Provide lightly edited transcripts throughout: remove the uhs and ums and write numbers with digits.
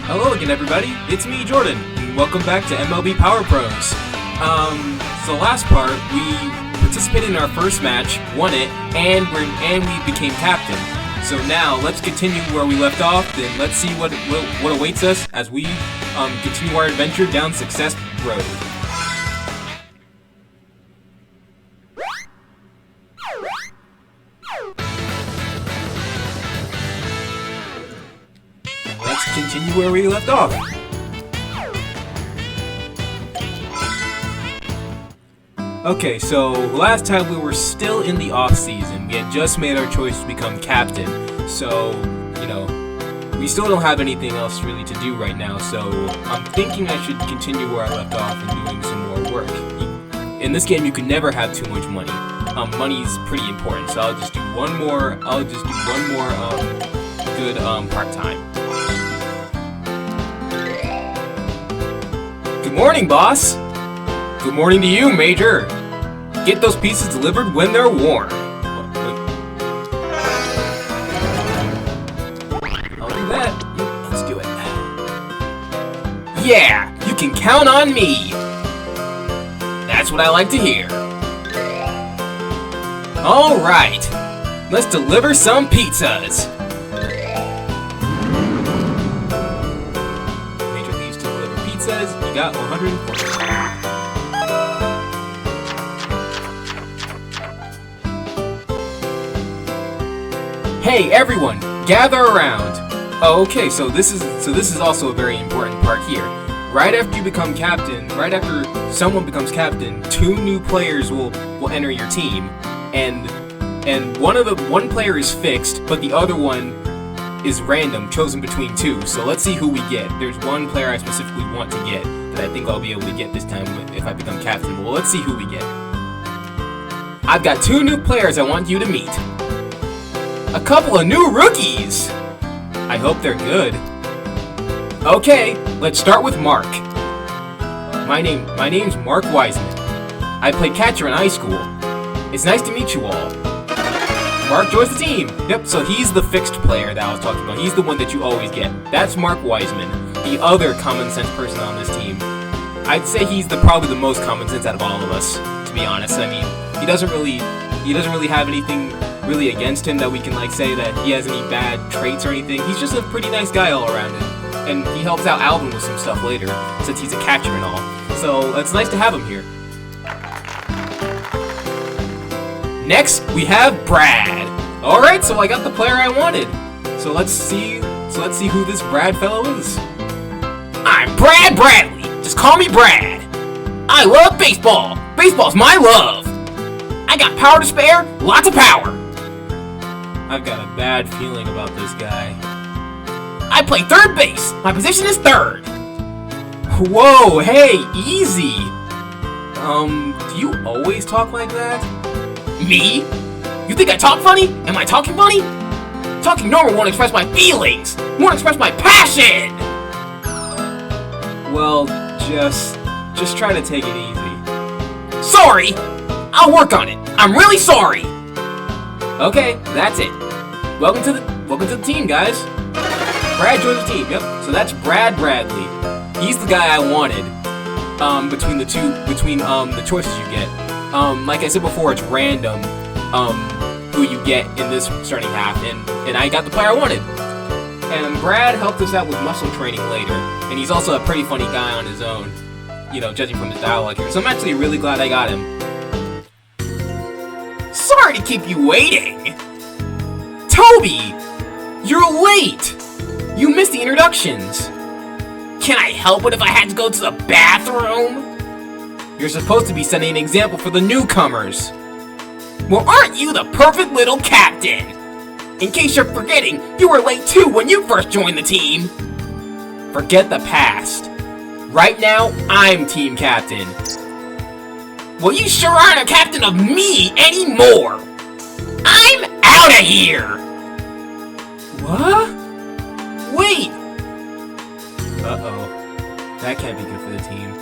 Hello again, everybody. It's me, Jordan, and welcome back to MLB Power Pros. So last part, we participated in our first match, won it, and we became captain. So now let's continue where we left off, and let's see what awaits us as we continue our adventure down Success Road. Let's continue where we left off. Okay, so last time we were still in the off-season. We had just made our choice to become captain. So, we still don't have anything else really to do right now. So I'm thinking I should continue where I left off and doing some more work. In this game, you can never have too much money. Money's pretty important. So I'll just do one more good part-time. Good morning, boss! Good morning to you, Major! Get those pieces delivered when they're warm. I'll do that. Let's do it. Yeah! You can count on me! That's what I like to hear. Alright! Let's deliver some pizzas! Says you got 140. Hey everyone, gather around. Oh, okay, so this is also a very important part here. Right after you become captain, right after someone becomes captain, 2 new players will enter your team, and one player is fixed, but the other one is random, chosen between 2. So let's see who we get. There's one player I specifically want to get that I think I'll be able to get this time if I become captain. Well, let's see who we get. I've got 2 new players I want you to meet. A couple of new rookies! I hope they're good. Okay, let's start with Mark. My name's Mark Wiseman. I played catcher in high school. It's nice to meet you all. Mark joins the team! Yep, so he's the fixed player that I was talking about. He's the one that you always get. That's Mark Wiseman, the other common sense person on this team. I'd say he's probably the most common sense out of all of us, to be honest. I mean, he doesn't really have anything really against him that we can say that he has any bad traits or anything. He's just a pretty nice guy all around, and he helps out Alvin with some stuff later, since he's a catcher and all. So it's nice to have him here. Next, we have Brad. Alright, so I got the player I wanted. So let's see who this Brad fellow is. I'm Brad Bradley. Just call me Brad. I love baseball. Baseball's my love. I got power to spare, lots of power. I've got a bad feeling about this guy. I play third base. My position is third. Whoa, hey, easy. Do you always talk like that? Me? You think I talk funny? Am I talking funny? Talking normal won't express my feelings! Won't express my passion! Well, just try to take it easy. Sorry! I'll work on it. I'm really sorry! Okay, that's it. Welcome to the team, guys. Brad joins the team, yep. So that's Brad Bradley. He's the guy I wanted. Between the choices you get. Like I said before, it's random who you get in this starting half, and I got the player I wanted. And Brad helped us out with muscle training later, and he's also a pretty funny guy on his own, judging from his dialogue here. So I'm actually really glad I got him. Sorry to keep you waiting! Toby! You're late! You missed the introductions! Can I help it if I had to go to the bathroom? You're supposed to be setting an example for the newcomers. Well, aren't you the perfect little captain? In case you're forgetting, you were late too when you first joined the team. Forget the past. Right now, I'm team captain. Well, you sure aren't a captain of me anymore. I'm out of here. What? Wait. Uh-oh. That can't be good for the team.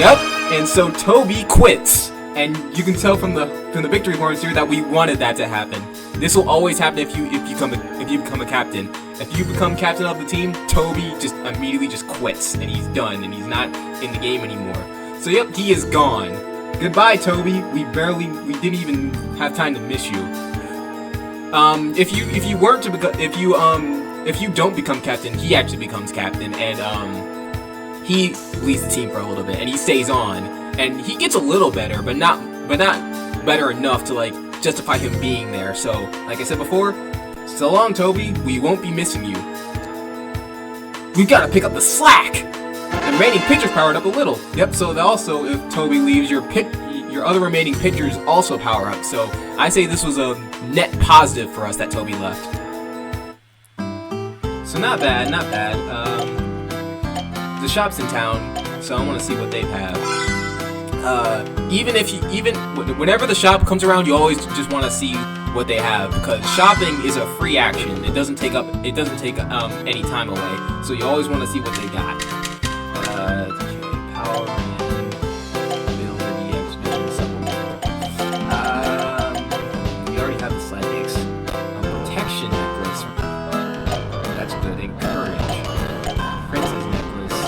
Yep, and so Toby quits. And you can tell from the victory horns here that we wanted that to happen. This will always happen if you become a captain. if you become captain of the team, Toby just immediately just quits and he's done and he's not in the game anymore. So yep, he is gone. Goodbye, Toby. We didn't even have time to miss you. If you don't become captain, he actually becomes captain, and he leads the team for a little bit, and he stays on, and he gets a little better, but not better enough to like justify him being there. So, like I said before, so long, Toby. We won't be missing you. We've got to pick up the slack. The remaining pitchers powered up a little. Yep. So also, if Toby leaves, your other remaining pitchers also power up. So I say this was a net positive for us that Toby left. So not bad, not bad. The shop's in town, so I want to see what they have. Whenever the shop comes around, you always just want to see what they have, because shopping is a free action. It doesn't take any time away, so you always want to see what they got. Power and Builder DX Vision Supplement. We already have the Psychics. Protection Necklace. That's good. Encourage. Princess Necklace.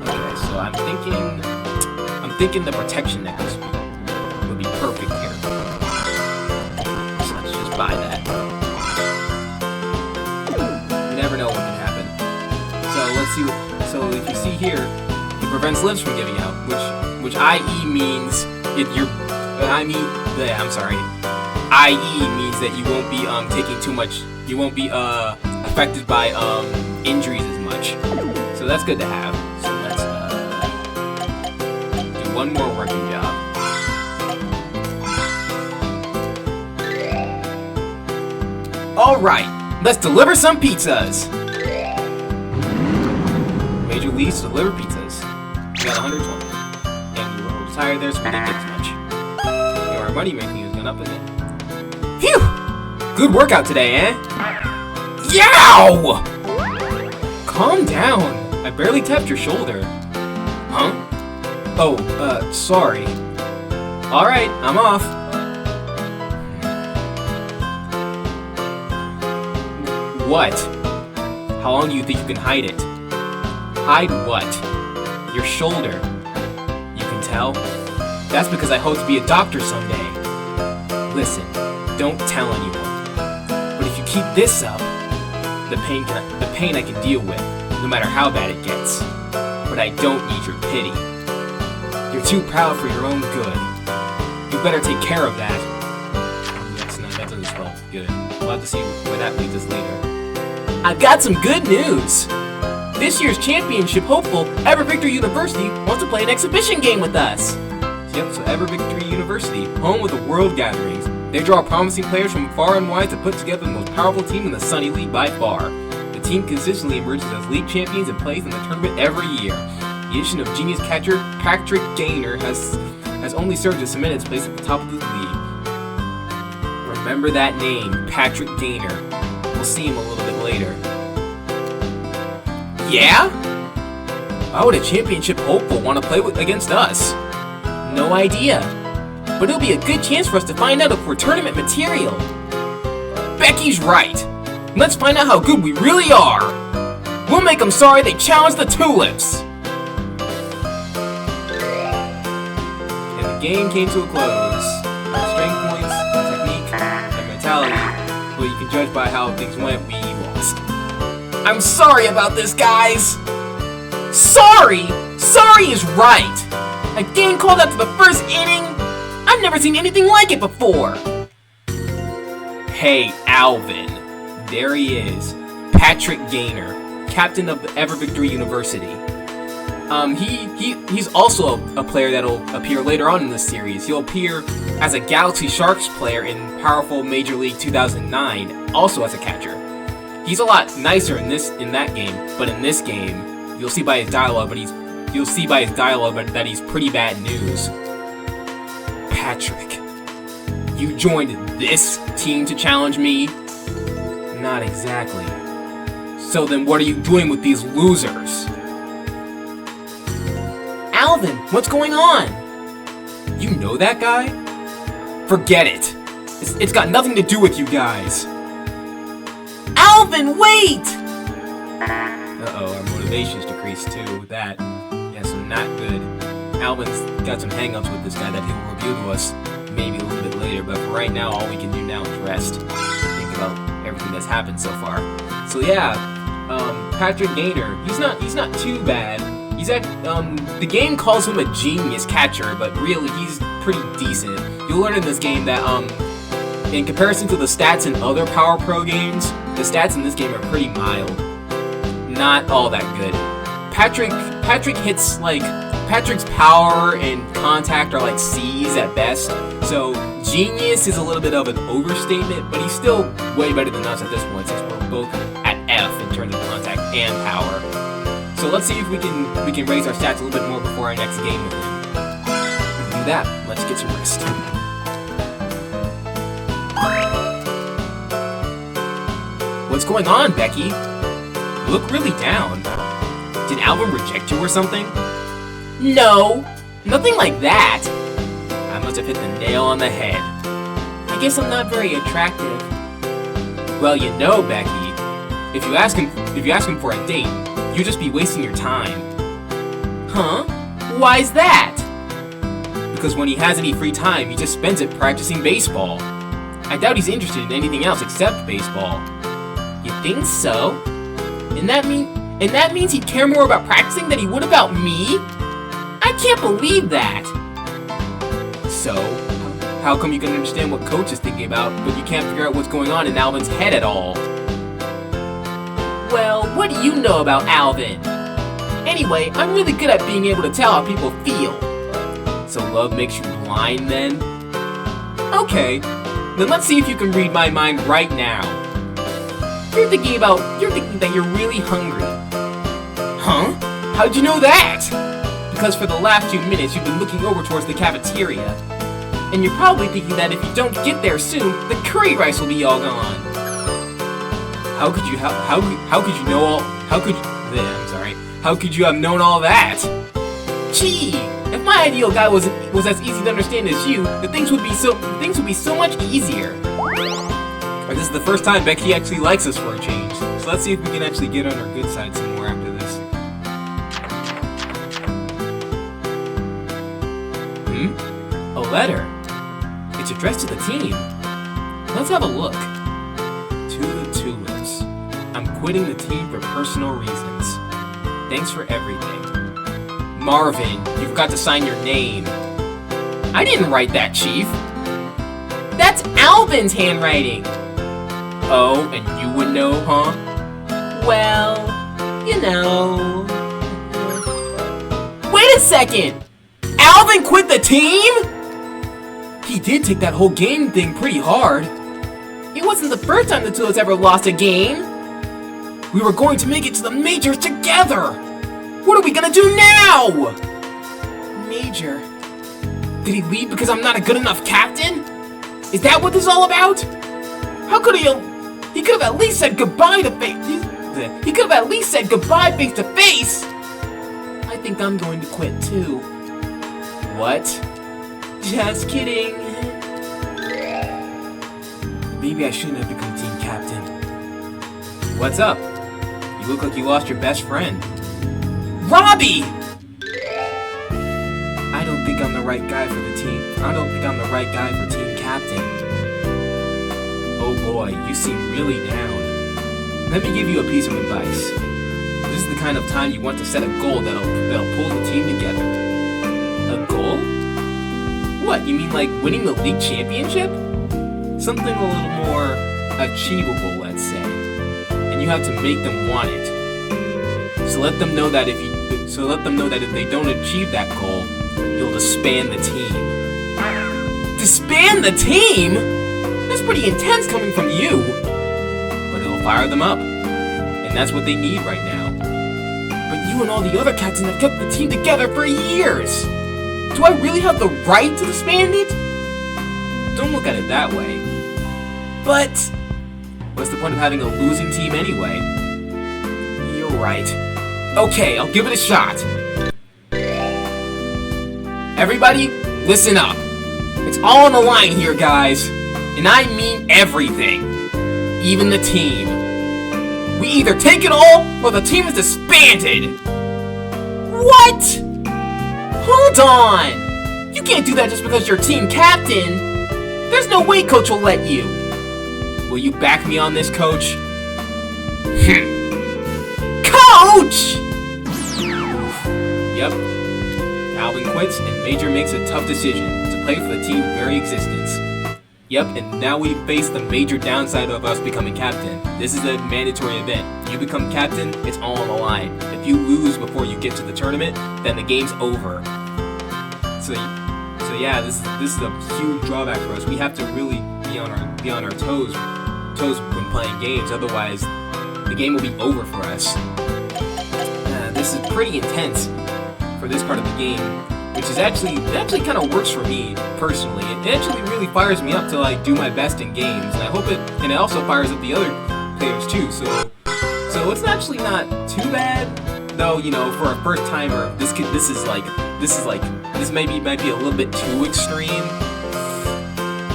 Okay, so I'm thinking the Protection Necklace would be perfect here. So let's just buy that. You never know what can happen. So let's see. So if you see here, it prevents limbs from giving out, which IE means IE means that you won't be taking too much. You won't be affected by injuries as much. So that's good to have. So let's do one more working job. All right, let's deliver some pizzas. Major leagues deliver pizzas. We got 120, and we were retired there, so we didn't get as much. Our money making has gone up a bit. Phew! Good workout today, eh? Yow! Calm down. I barely tapped your shoulder. Huh? Oh, sorry. Alright, I'm off. What? How long do you think you can hide it? Hide what? Your shoulder. You can tell? That's because I hope to be a doctor someday. Listen, don't tell anyone. But if you keep this up, the pain I can deal with, no matter how bad it gets. But I don't need your pity. You're too proud for your own good. You better take care of that. That doesn't spell good. We'll have to see where that leads us later. I've got some good news! This year's championship hopeful, Ever Victory University, wants to play an exhibition game with us. Yep, so Ever Victory University, home of the World Gatherings. They draw promising players from far and wide to put together the most powerful team in the Sunny League by far. The team consistently emerges as league champions and plays in the tournament every year. The addition of genius catcher Patrick Gaynor has only served to cement its place at the top of the league. Remember that name, Patrick Gaynor. We'll see him a little bit later. Yeah? Why would a championship hopeful want to play against us? No idea. But it'll be a good chance for us to find out if we're tournament material. Becky's right. Let's find out how good we really are. We'll make them sorry they challenged the Tulips. And the game came to a close. Strength points, technique, and mentality. But you can judge by how things went, we lost. I'm sorry about this, guys. Sorry? Sorry is right. A game called out to the first inning? I've never seen anything like it before. Hey, Alvin. There he is. Patrick Gaynor, captain of the Ever Victory University. He's also a player that'll appear later on in this series. He'll appear as a Galaxy Sharks player in Powerful Major League 2009, also as a catcher. He's a lot nicer in that game, but in this game, you'll see by his dialogue that he's pretty bad news. Patrick, you joined this team to challenge me? Not exactly. So then what are you doing with these losers? Alvin, what's going on? You know that guy? Forget it. It's got nothing to do with you guys. Alvin, wait! Uh-oh, our motivation's decreased too with that. Yeah, so not good. Alvin's got some hang-ups with this guy that he will reveal to us maybe a little bit later, but for right now, all we can do now is rest. Think about everything that's happened so far. So yeah, Patrick Gaynor, he's not too bad. He's the game calls him a genius catcher, but really he's pretty decent. You'll learn in this game that in comparison to the stats in other Power Pro games, the stats in this game are pretty mild. Not all that good. Patrick hits Patrick's power and contact are like C's at best. So genius is a little bit of an overstatement, but he's still way better than us at this point since we're both at F in terms of contact and power. So let's see if we can raise our stats a little bit more before our next game with him. To do that, let's get some rest. What's going on, Becky? You look really down. Did Alvin reject you or something? No, nothing like that. I must have hit the nail on the head. I guess I'm not very attractive. Well, you know, Becky, if you ask him for a date, you'll just be wasting your time. Huh? Why's that? Because when he has any free time, he just spends it practicing baseball. I doubt he's interested in anything else except baseball. You think so? And that means he'd care more about practicing than he would about me? I can't believe that. So, how come you can understand what Coach is thinking about, but you can't figure out what's going on in Alvin's head at all? Well, what do you know about Alvin? Anyway, I'm really good at being able to tell how people feel. So love makes you blind then? Okay, then let's see if you can read my mind right now. You're thinking that you're really hungry. Huh? How'd you know that? Because for the last few minutes you've been looking over towards the cafeteria. And you're probably thinking that if you don't get there soon, the curry rice will be all gone. How could you have known all that? Gee, if my ideal guy was as easy to understand as you, things would be so much easier. This is the first time Becky actually likes us for a change. So let's see if we can actually get on her good side some more after this. A letter. It's addressed to the team. Let's have a look. To the Tulips. I'm quitting the team for personal reasons. Thanks for everything. Marvin, you've got to sign your name. I didn't write that, Chief. That's Alvin's handwriting. Oh, and you would know, huh? Well, you know. Wait a second! Alvin quit the team?! He did take that whole game thing pretty hard. It wasn't the first time the Tulips ever lost a game. We were going to make it to the majors together. What are we gonna do now? Major. Did he leave because I'm not a good enough captain? Is that what this is all about? How could he could have at least said goodbye to face. He could have at least said goodbye face to face. I think I'm going to quit too. What? Just kidding. Maybe I shouldn't have become team captain. What's up? You look like you lost your best friend. Robbie! I don't think I'm the right guy for the team. I don't think I'm the right guy for team captain. Oh boy, you seem really down. Let me give you a piece of advice. This is the kind of time you want to set a goal that'll pull the team together. A goal? What, you mean like winning the league championship? Something a little more achievable, let's say. And you have to make them want it. So let them know that if they don't achieve that goal, you'll disband the team. Disband the team? That's pretty intense coming from you. But it'll fire them up. And that's what they need right now. But you and all the other captains have kept the team together for years. Do I really have the right to disband it? Don't look at it that way. But what's the point of having a losing team anyway? You're right. Okay, I'll give it a shot. Everybody, listen up. It's all on the line here, guys. And I mean everything. Even the team. We either take it all, or the team is disbanded. What? Hold on! You can't do that just because you're team captain. There's no way Coach will let you. Will you back me on this, Coach? Coach! Yep. Alvin quits, and Major makes a tough decision to play for the team's very existence. Yep, and now we face the major downside of us becoming captain. This is a mandatory event. You become captain, it's all on the line. If you lose before you get to the tournament, then the game's over. So yeah, this is a huge drawback for us. We have to really be on our toes when playing games. Otherwise, the game will be over for us. This is pretty intense for this part of the game, which is actually kind of works for me personally. It actually really fires me up to like do my best in games, and I hope it also fires up the other players too. So it's actually not too bad, though. You know, for a first timer, this might be a little bit too extreme.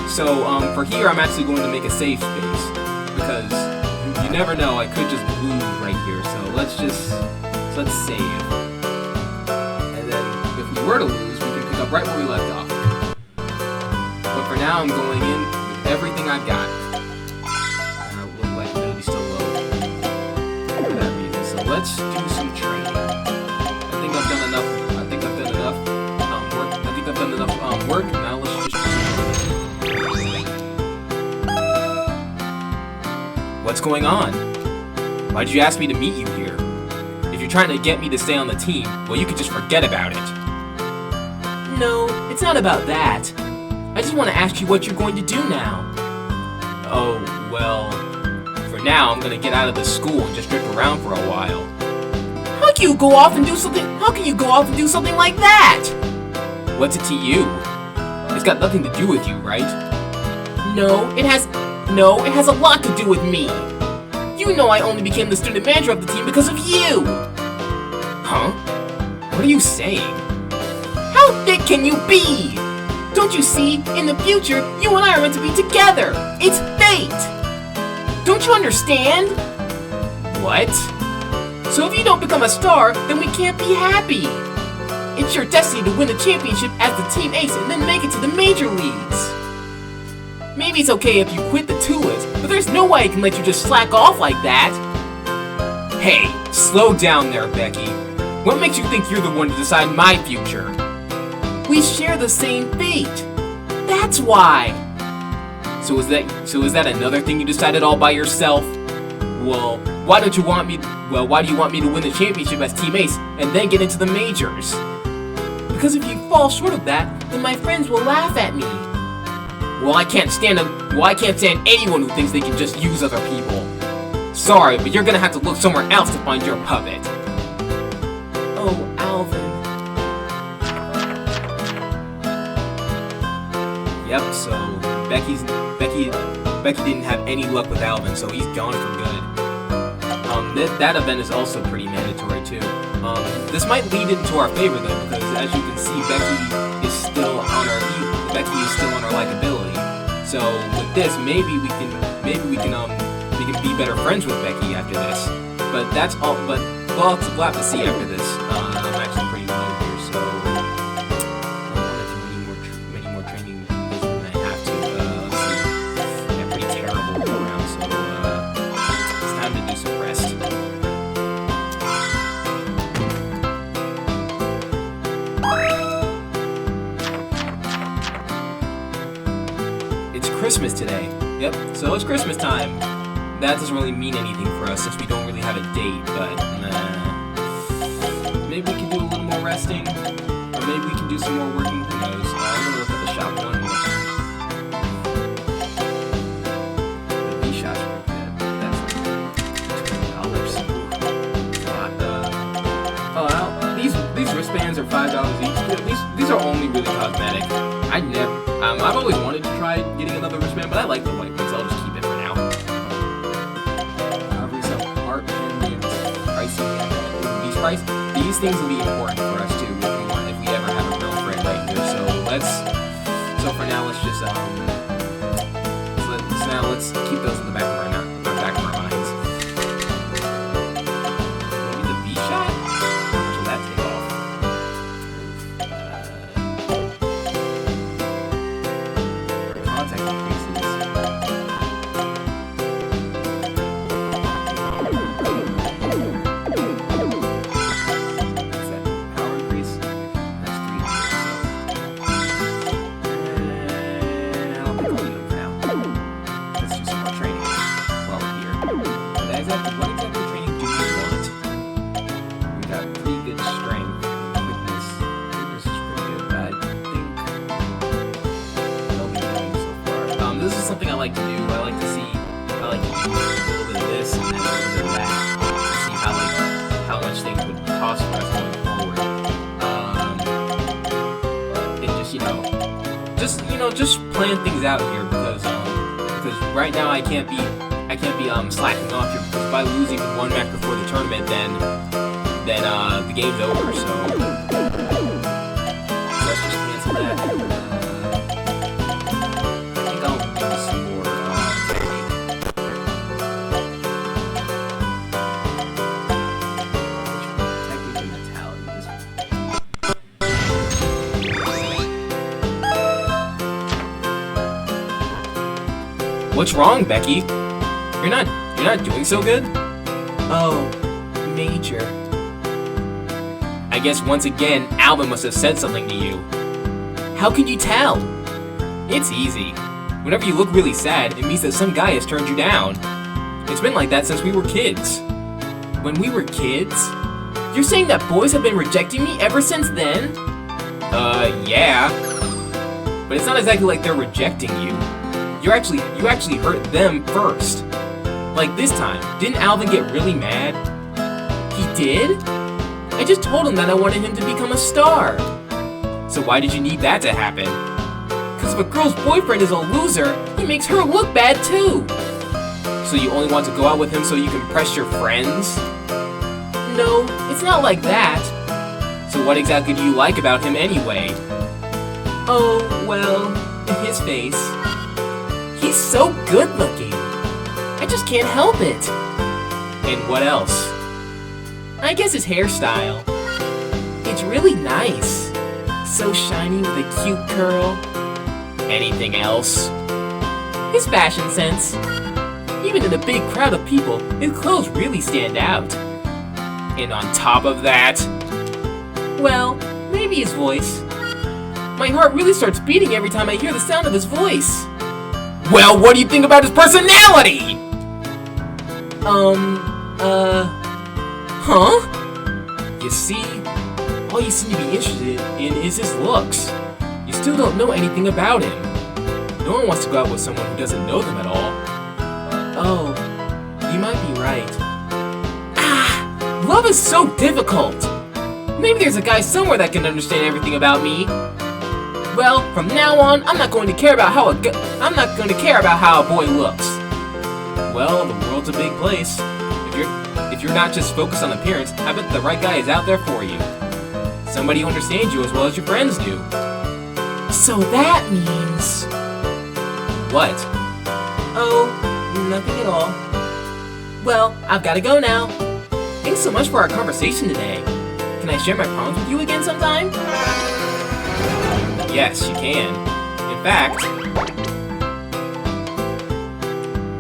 So for here, I'm actually going to make a safe space because you never know. I could just lose right here. So let's save. And then if we were to lose, we can pick up right where we left off. But for now, I'm going in with everything I've got. And I look like ability's still low for that reason. So let's do some training. I think I've done enough work. Now let's just do some training. What's going on? Why'd you ask me to meet you here? If you're trying to get me to stay on the team, well, you could just forget about it. No, it's not about that. I just want to ask you what you're going to do now. Oh, well, for now, I'm going to get out of the school and just drift around for a while. How can you go off and do something like that? What's it to you? It's got nothing to do with you, right? No, it has a lot to do with me. You know I only became the student manager of the team because of you! Huh? What are you saying? How thick can you be? Don't you see? In the future, you and I are meant to be together! It's fate! Don't you understand? What? So if you don't become a star, then we can't be happy! It's your destiny to win the championship as the team ace and then make it to the major leagues! Maybe it's okay if you quit the Tulips, but there's no way I can let you just slack off like that! Hey, slow down there, Becky. What makes you think you're the one to decide my future? We share the same fate. That's why. So is that another thing you decided all by yourself? Well, why do you want me to win the championship as team ace and then get into the majors? Because if you fall short of that, then my friends will laugh at me. Well, I can't stand anyone who thinks they can just use other people. Sorry, but you're gonna have to look somewhere else to find your puppet. Oh, Alvin. Yep, so Becky didn't have any luck with Alvin, so he's gone for good. That event is also pretty mandatory too. This might lead into our favor though, because as you can see, Becky is still on our likability. So with this, maybe we can be better friends with Becky after this. But that's all. But we'll have to see after this. I'm actually pretty low here, so I don't want to do many more training than I have to. Let's see. I'm pretty terrible around, so it's time to do some rest. It's Christmas today. Yep, so it's Christmas time. That doesn't really mean anything for us since we don't really have a date, but maybe we can do a little more resting, or maybe we can do some more working, who knows. I'm gonna look at the shop one more time. The B shop's pretty good. That's like $20. These wristbands are $5 each. These are only really cosmetic. I've always wanted to try getting another wristband, but I like the white ones. I'll just keep it for now. These things will be important for us too if we ever have a real friend right here. So for now let's just little bit of this and then a little bit of that to see how much things would cost for us going forward. And just plan things out here because right now I can't be slacking off here because if I lose even one match before the tournament, then the game's over. So let's just cancel that. I think I'll do some more technique mentality. What's wrong, Becky? You're not doing so good? Oh, Major. I guess once again, Alvin must have said something to you. How can you tell? It's easy. Whenever you look really sad, it means that some guy has turned you down. It's been like that since we were kids. When we were kids? You're saying that boys have been rejecting me ever since then? Yeah. But it's not exactly like they're rejecting you. You actually hurt them first. Like this time, didn't Alvin get really mad? He did? I just told him that I wanted him to become a star. So why did you need that to happen? Because if a girl's boyfriend is a loser, he makes her look bad too. So you only want to go out with him so you can impress your friends? No, it's not like that. So what exactly do you like about him anyway? Oh, well, his face. He's so good looking. I just can't help it. And what else? I guess his hairstyle. It's really nice. So shiny with a cute curl. Anything else? His fashion sense. Even in a big crowd of people, his clothes really stand out. And on top of that, well, maybe his voice. My heart really starts beating every time I hear the sound of his voice. Well, what do you think about his personality? Huh? You see, all you seem to be interested in is his looks. You still don't know anything about him. No one wants to go out with someone who doesn't know them at all. Oh, you might be right. Love is so difficult. Maybe there's a guy somewhere that can understand everything about me. Well, from now on, I'm not going to care about how a boy looks. Well, the world's a big place. If you're not just focused on appearance, I bet the right guy is out there for you. Somebody who understands you as well as your friends do. So that means... What? Oh, nothing at all. Well, I've got to go now. Thanks so much for our conversation today. Can I share my problems with you again sometime? Yes, you can. In fact...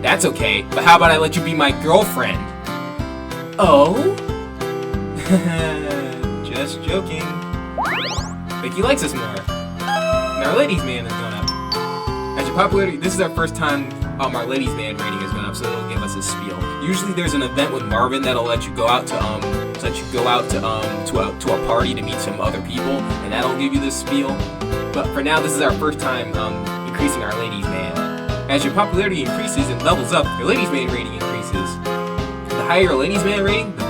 That's okay, but how about I let you be my girlfriend? Oh? Just joking. Vicky likes us more. And our ladies man has gone up. As your popularity, this is our first time our ladies man rating has gone up, so it'll give us a spiel. Usually there's an event with Marvin that'll let you go out to a party to meet some other people, and that'll give you this spiel. But for now, this is our first time increasing our ladies man. As your popularity increases and levels up, your ladies man rating increases. The higher your ladies man rating, the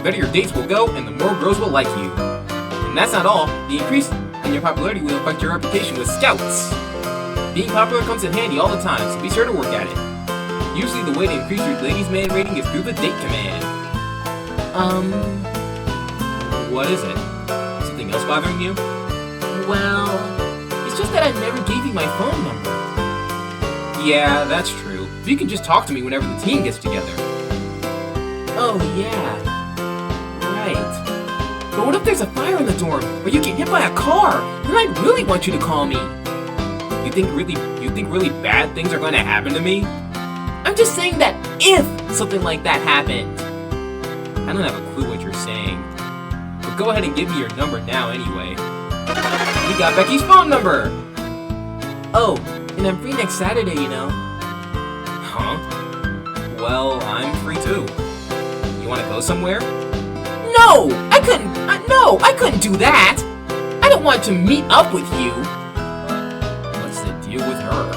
better your dates will go, and the more girls will like you. And that's not all. The increase in your popularity will affect your reputation with scouts. Being popular comes in handy all the time, so be sure to work at it. Usually the way to increase your ladies man rating is through the date command. What is it? Something else bothering you? Well, it's just that I never gave you my phone number. Yeah, that's true. But you can just talk to me whenever the team gets together. Oh, yeah. Right. But what if there's a fire in the dorm, or you get hit by a car? Then I'd really want you to call me. You think really bad things are going to happen to me? I'm just saying that if something like that happened. I don't have a clue what you're saying. But go ahead and give me your number now anyway. We got Becky's phone number! Oh, and I'm free next Saturday, you know. Huh? Well, I'm free too. You want to go somewhere? No! I couldn't do that! I don't want to meet up with you! What's the deal with her?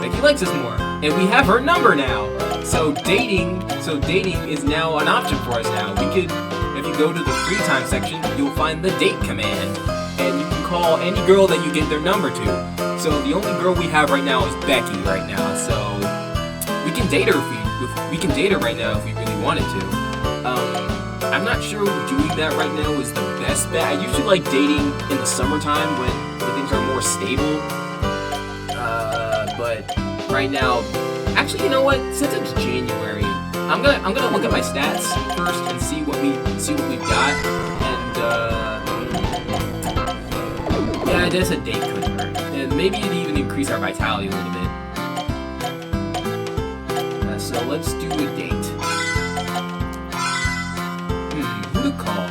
Becky likes us more, and we have her number now! So dating is now an option for us now. We could, if you go to the free time section, you'll find the date command, and you can call any girl that you get their number to. So the only girl we have right now is Becky right now. So we can date her if we can date her right now if we really wanted to. I'm not sure doing that right now is the best bet. I usually like dating in the summertime when things are more stable. But right now, actually, you know what? Since it's January, I'm gonna look at my stats first and see what we've got. And yeah, I guess a date could work, and maybe it'd even increase our vitality a little bit. So let's do a date. Who to call?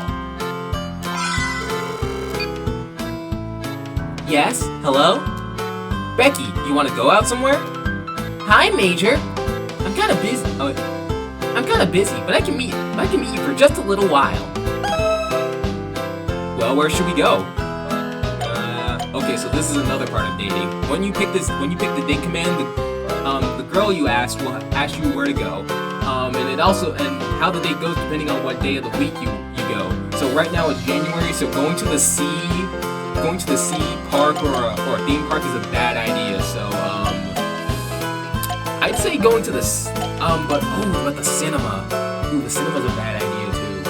Yes. Hello. Becky, you want to go out somewhere? Hi, Major. I'm kind of busy, but I can meet you for just a little while. Well, where should we go? Okay, so this is another part of dating. When you pick the date command, the girl you asked will ask you where to go, and how the date goes depending on what day of the week you go. So right now it's January, so going to the sea park or a theme park is a bad idea. So I'd say going to the but the cinema. Ooh, the cinema's a bad idea too.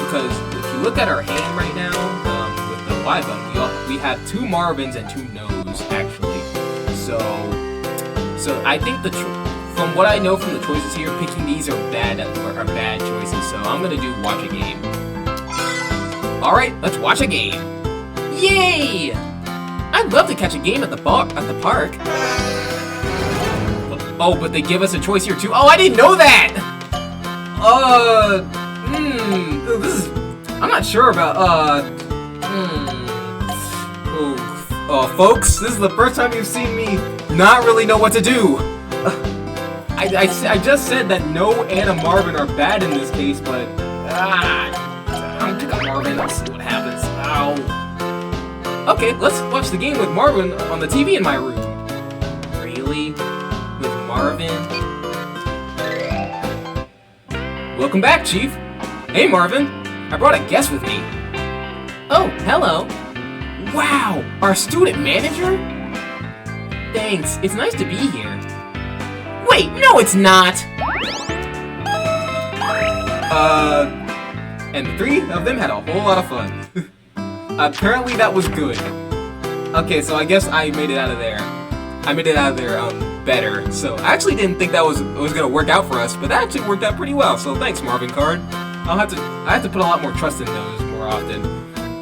Because if you look at our hand right now, with the Y button, we have 2 Marvins and 2 No's actually. So I think from what I know from the choices here, picking these are bad choices. So I'm gonna do watch a game. All right, let's watch a game. Yay! I'd love to catch a game at the park. Oh, but they give us a choice here too. Oh, I didn't know that. I'm not sure about. Folks, this is the first time you've seen me not really know what to do. I just said that No and a Marvin are bad in this case, but I'm gonna pick a Marvin. Let's see what happens. Ow. Okay, let's watch the game with Marvin on the TV in my room. Really? With Marvin? Welcome back, Chief. Hey, Marvin. I brought a guest with me. Oh, hello. Wow, our student manager? Thanks, it's nice to be here. Wait, no it's not! And the 3 of them had a whole lot of fun. Apparently that was good. Okay, so I guess I made it out of there. Better. So I actually didn't think that was gonna work out for us, but that actually worked out pretty well, so thanks, Marvin Card. I have to put a lot more trust in those more often.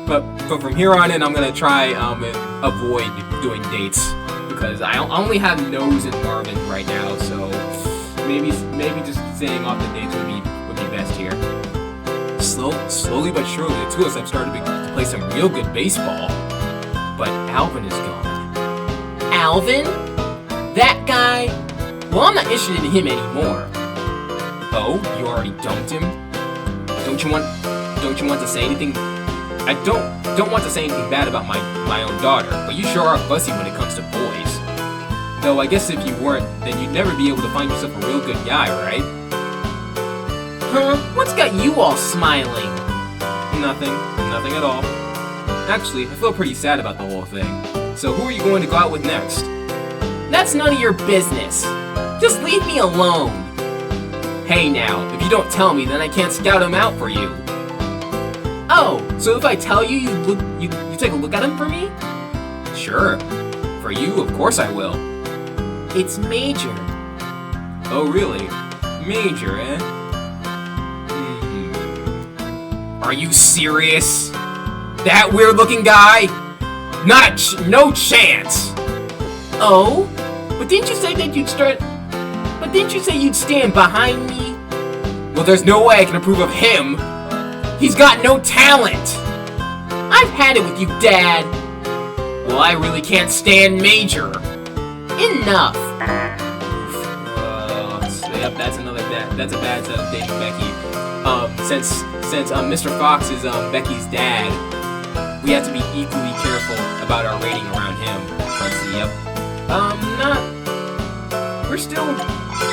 But from here on in, I'm gonna try and avoid doing dates because I only have No's and Marvin right now. So maybe just staying off the dates would be best here. Slowly but surely, the 2 of us have started to play some real good baseball. But Alvin is gone. Alvin? That guy? Well, I'm not interested in him anymore. Oh, you already dumped him? Don't you want to say anything? I don't want to say anything bad about my own daughter, but you sure are fussy when it comes to boys. Though I guess if you weren't, then you'd never be able to find yourself a real good guy, right? Huh? What's got you all smiling? Nothing at all. Actually, I feel pretty sad about the whole thing. So who are you going to go out with next? That's none of your business. Just leave me alone. Hey now, if you don't tell me, then I can't scout him out for you. Oh, so if I tell you, you take a look at him for me? Sure. For you, of course I will. It's Major. Oh, really? Major, eh? Are you serious? That weird-looking guy? No chance! Oh? But didn't you say you'd stand behind me? Well, there's no way I can approve of him. He's got no talent! I've had it with you, Dad! Well, I really can't stand Major. Enough! Yep, that's a bad set of dating Becky. Since Mr. Fox is Becky's dad, we have to be equally careful about our rating around him. Let's see, yep.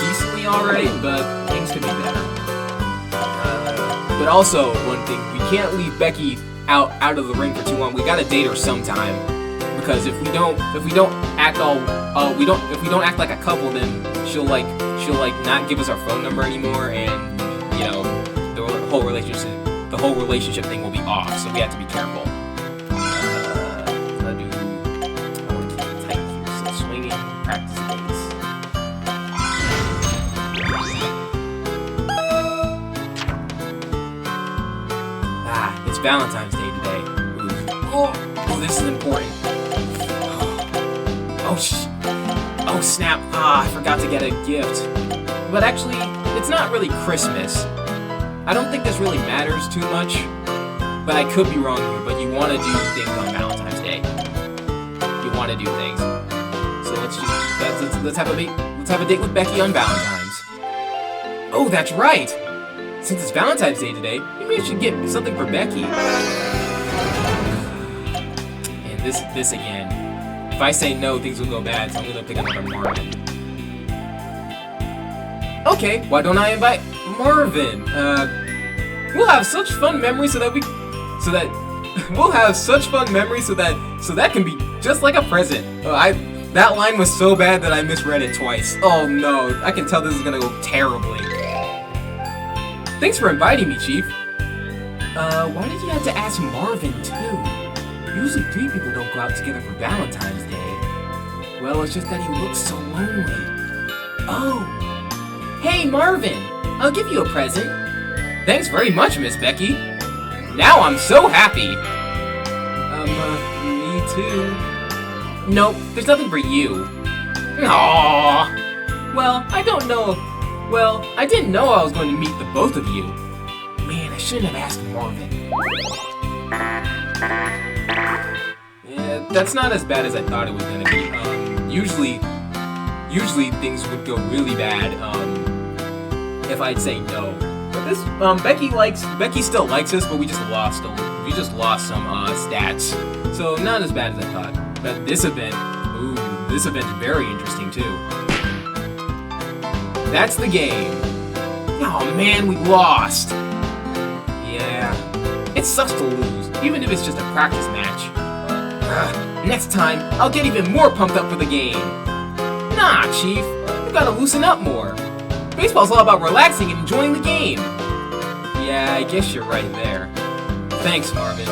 decently alright, but things could be better. But also, one thing, we can't leave Becky out of the ring for too long. We gotta date her sometime, because if we don't act like a couple, then she'll not give us our phone number anymore, and you know, the whole relationship thing will be off. So we have to be careful. I want to keep it tight here. So swinging practice days. It's Valentine's Day today. Oh, this is important. Oh snap! I forgot to get a gift. But actually, it's not really Christmas. I don't think this really matters too much. But I could be wrong here. But you want to do things on Valentine's Day. You want to do things. So let's have a date with Becky on Valentine's. Oh, that's right. Since it's Valentine's Day today, maybe I should get something for Becky. And this again. If I say no, things will go bad, so I'm gonna pick another Marvin. Okay, why don't I invite Marvin? We'll have such fun memories so that can be just like a present. That line was so bad that I misread it twice. Oh no, I can tell this is gonna go terribly. Thanks for inviting me, Chief. Why did you have to ask Marvin too? Usually 3 people don't go out together for Valentine's Day. Well, it's just that he looks so lonely. Oh! Hey, Marvin! I'll give you a present. Thanks very much, Miss Becky. Now I'm so happy! Me too. Nope, there's nothing for you. Aww! Well, I didn't know I was going to meet the both of you. Man, I shouldn't have asked Marvin. Yeah, that's not as bad as I thought it was gonna be. Usually things would go really bad, if I'd say no. But this, Becky still likes us, but we just lost some stats. So not as bad as I thought. But this event's very interesting too. That's the game. Oh man, we lost. Yeah, it sucks to lose, even if it's just a practice match. Next time, I'll get even more pumped up for the game. Nah, Chief, you gotta loosen up more. Baseball's all about relaxing and enjoying the game. Yeah, I guess you're right there. Thanks, Marvin.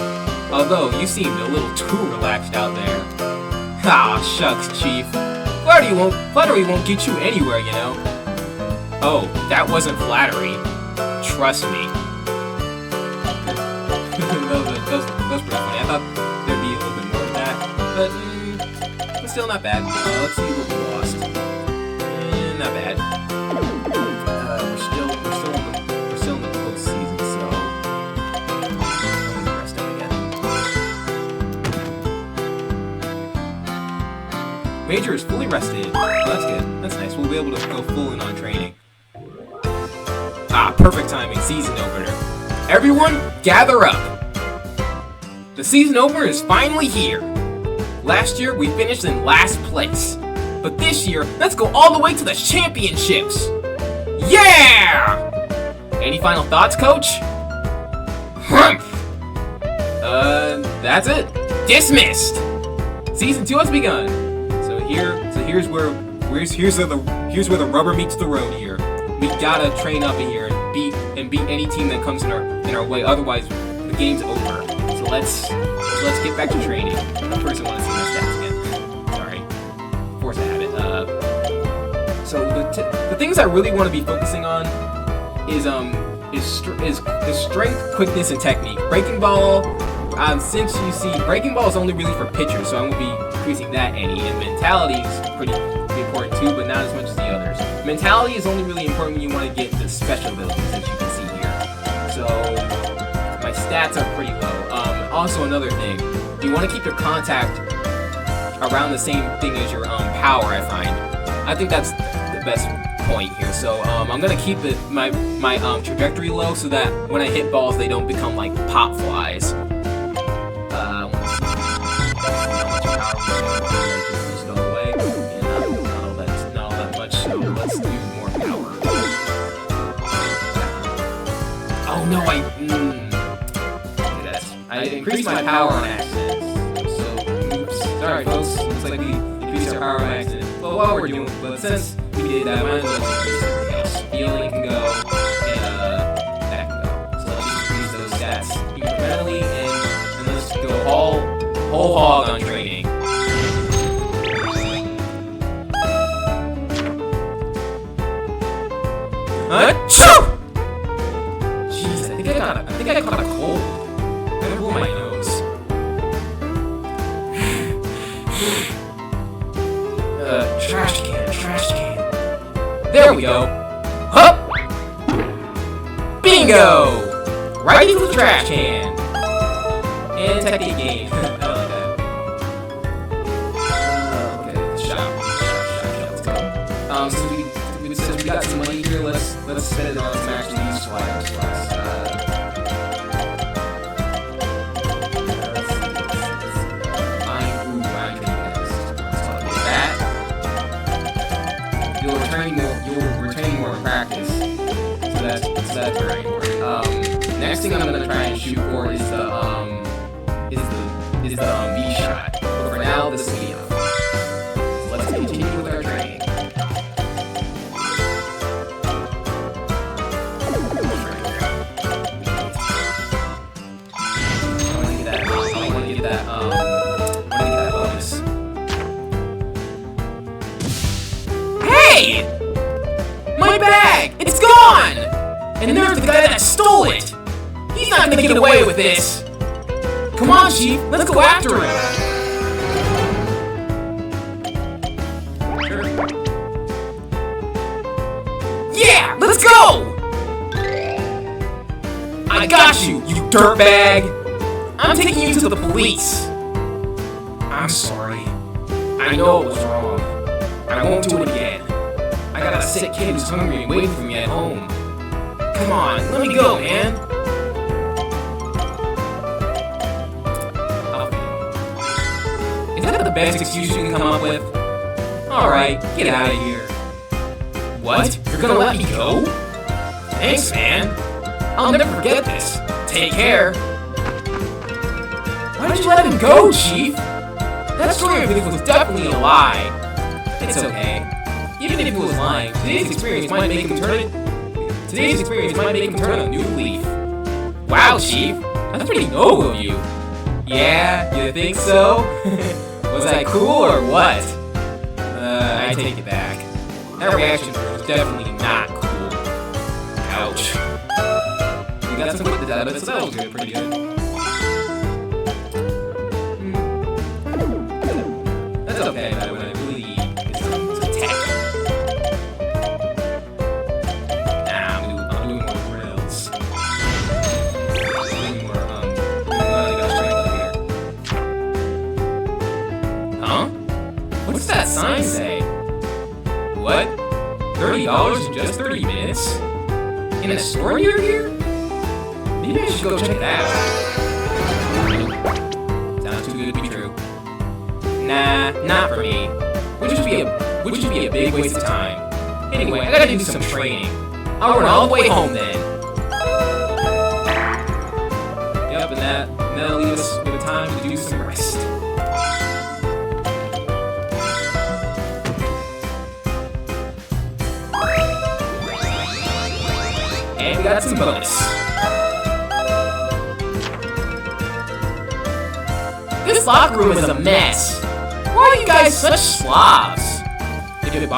Although, you seemed a little too relaxed out there. Ah, shucks, Chief. Flattery won't get you anywhere, you know. Oh, that wasn't flattery. Trust me. that was pretty funny. I thought there'd be a little bit more of that, but still not bad. Let's see what we lost. Not bad. We're still in the postseason, so I'm gonna rest up again. Major is fully rested. Oh, that's good. That's nice. We'll be able to go full in on training. Ah, perfect timing. Season opener. Everyone, gather up. The season opener is finally here. Last year, we finished in last place. But this year, let's go all the way to the championships. Yeah! Any final thoughts, Coach? Humph! That's it. Dismissed. Season 2 has begun. Here's where the rubber meets the road here. We gotta train up in here and beat any team that comes in our way. Otherwise, the game's over. So let's get back to training. First, I want to see my stats again. Sorry, force a habit. So the things I really want to be focusing on is strength, quickness, and technique. Breaking ball. Since you see, breaking ball is only really for pitchers, so I won't be increasing that any. And mentality is pretty important too, but not as much as the others. Mentality is only really important when you want to get the special abilities, as you can see here. So my stats are pretty low. Also, another thing, you want to keep your contact around the same thing as your power. I think that's the best point here. So I'm gonna keep my trajectory low so that when I hit balls, they don't become like pop flies. Not all that much, so let's do more no, I increased my power on accident. So, oops. Sorry, folks. Looks like we increased our power on accident. Well, while we're doing, but since we did that, might as well just increase something else. Healing can go, and that can go. So let's just increase those stats incrementally, and let's go whole hog on training. Achoo! Jeez, I think I caught a cold. I gotta blow my nose. Trash can. There we go. Hup! Bingo! Right into the trash can. And technique game. I like that. Okay, shot. Let's go. Since we got some money here, let's spend it on some actually useful items for us. You're returning more in practice, so that's very important. Next thing I'm gonna try and shoot for is the V shot. But for now, this will be enough. So let's continue with our training. I want to get that bonus. Hey! My bag! It's gone! And there's the guy that stole it! He's not gonna get away with this! Come on, Chief, let's go after him! Sure. Yeah, let's go! I got you, you dirtbag! I'm taking you to the police! I'm sorry. I know it was wrong. I won't do it again. I got a sick kid who's hungry and waiting for me at home. Come on, let me go, man. Is that the best excuse you can come up with? Alright, get out of here. What? You're gonna let me go? Thanks, man. I'll never forget this. Take care. Why did you let him go, Chief? That story of his was definitely a lie. It's okay. Even if he was lying, today's experience might make him turn a new leaf. Wow, Chief, that's pretty noble of you. Yeah, you think so? Was I cool or what? I take it back. That reaction was definitely not cool. Ouch. We got some quickness out of it, so that was good, pretty good. That's okay, but when I really need is some tech. Nah, I'm doing more drills. I'm doing more, I got strength up here. Huh? What's that sign say? What? $30 in just 30 minutes? In a store near here? Maybe I should go check it out. Sounds too good to be true. Nah, not for me. Would just be a big waste of time. Anyway, I gotta do some training. I'll run all the way home then. Yep, and that'll leave us with time to do some rest. And we got some bonus. This locker room is a mess. Why are you guys such slobs? If it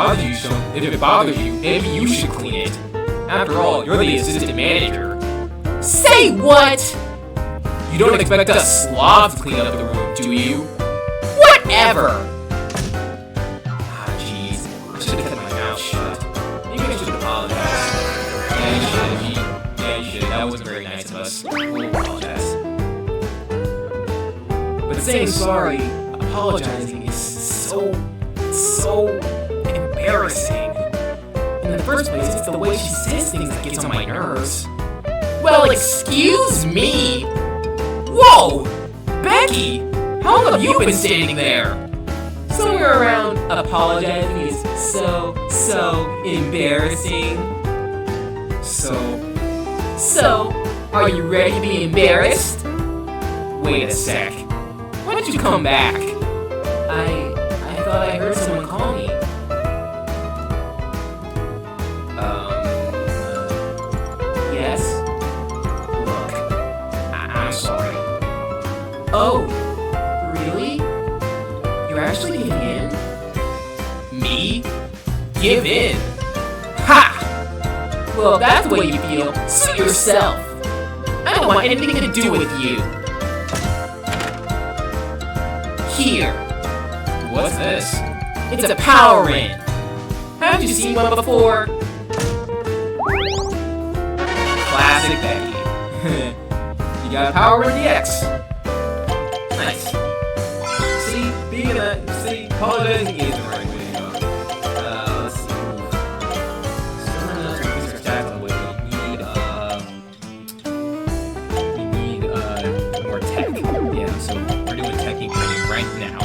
bothers you, maybe you should clean it. After all, you're the assistant manager. Say what? You don't expect us slobs to clean up the room, do you? Whatever! Ah, jeez. I should have kept my mouth shut. Maybe I should apologize. Yeah, you should. That wasn't very nice of us. We'll apologize. But saying sorry, apologizing is so embarrassing. In the first place, it's the way she says things that gets on my nerves. Well, excuse me! Whoa! Becky! How long have you been standing there? Somewhere around apologizing is so embarrassing. So, are you ready to be embarrassed? Wait a sec. Why don't you come back? I thought I heard someone call me. Yes? Look, I'm sorry. Oh, really? You're actually giving in? Me? Give in? Ha! Well, if that's the way you feel, suit yourself. I don't want anything to do with you. Here. What's this? It's a power ring. Haven't you seen one before? Classic Becky. You got a power ring X. Nice. See, apologizing is the right way to go. Let's see. Someone else with research tax on the way. We need more tech. Yeah, so we're doing teching training right now.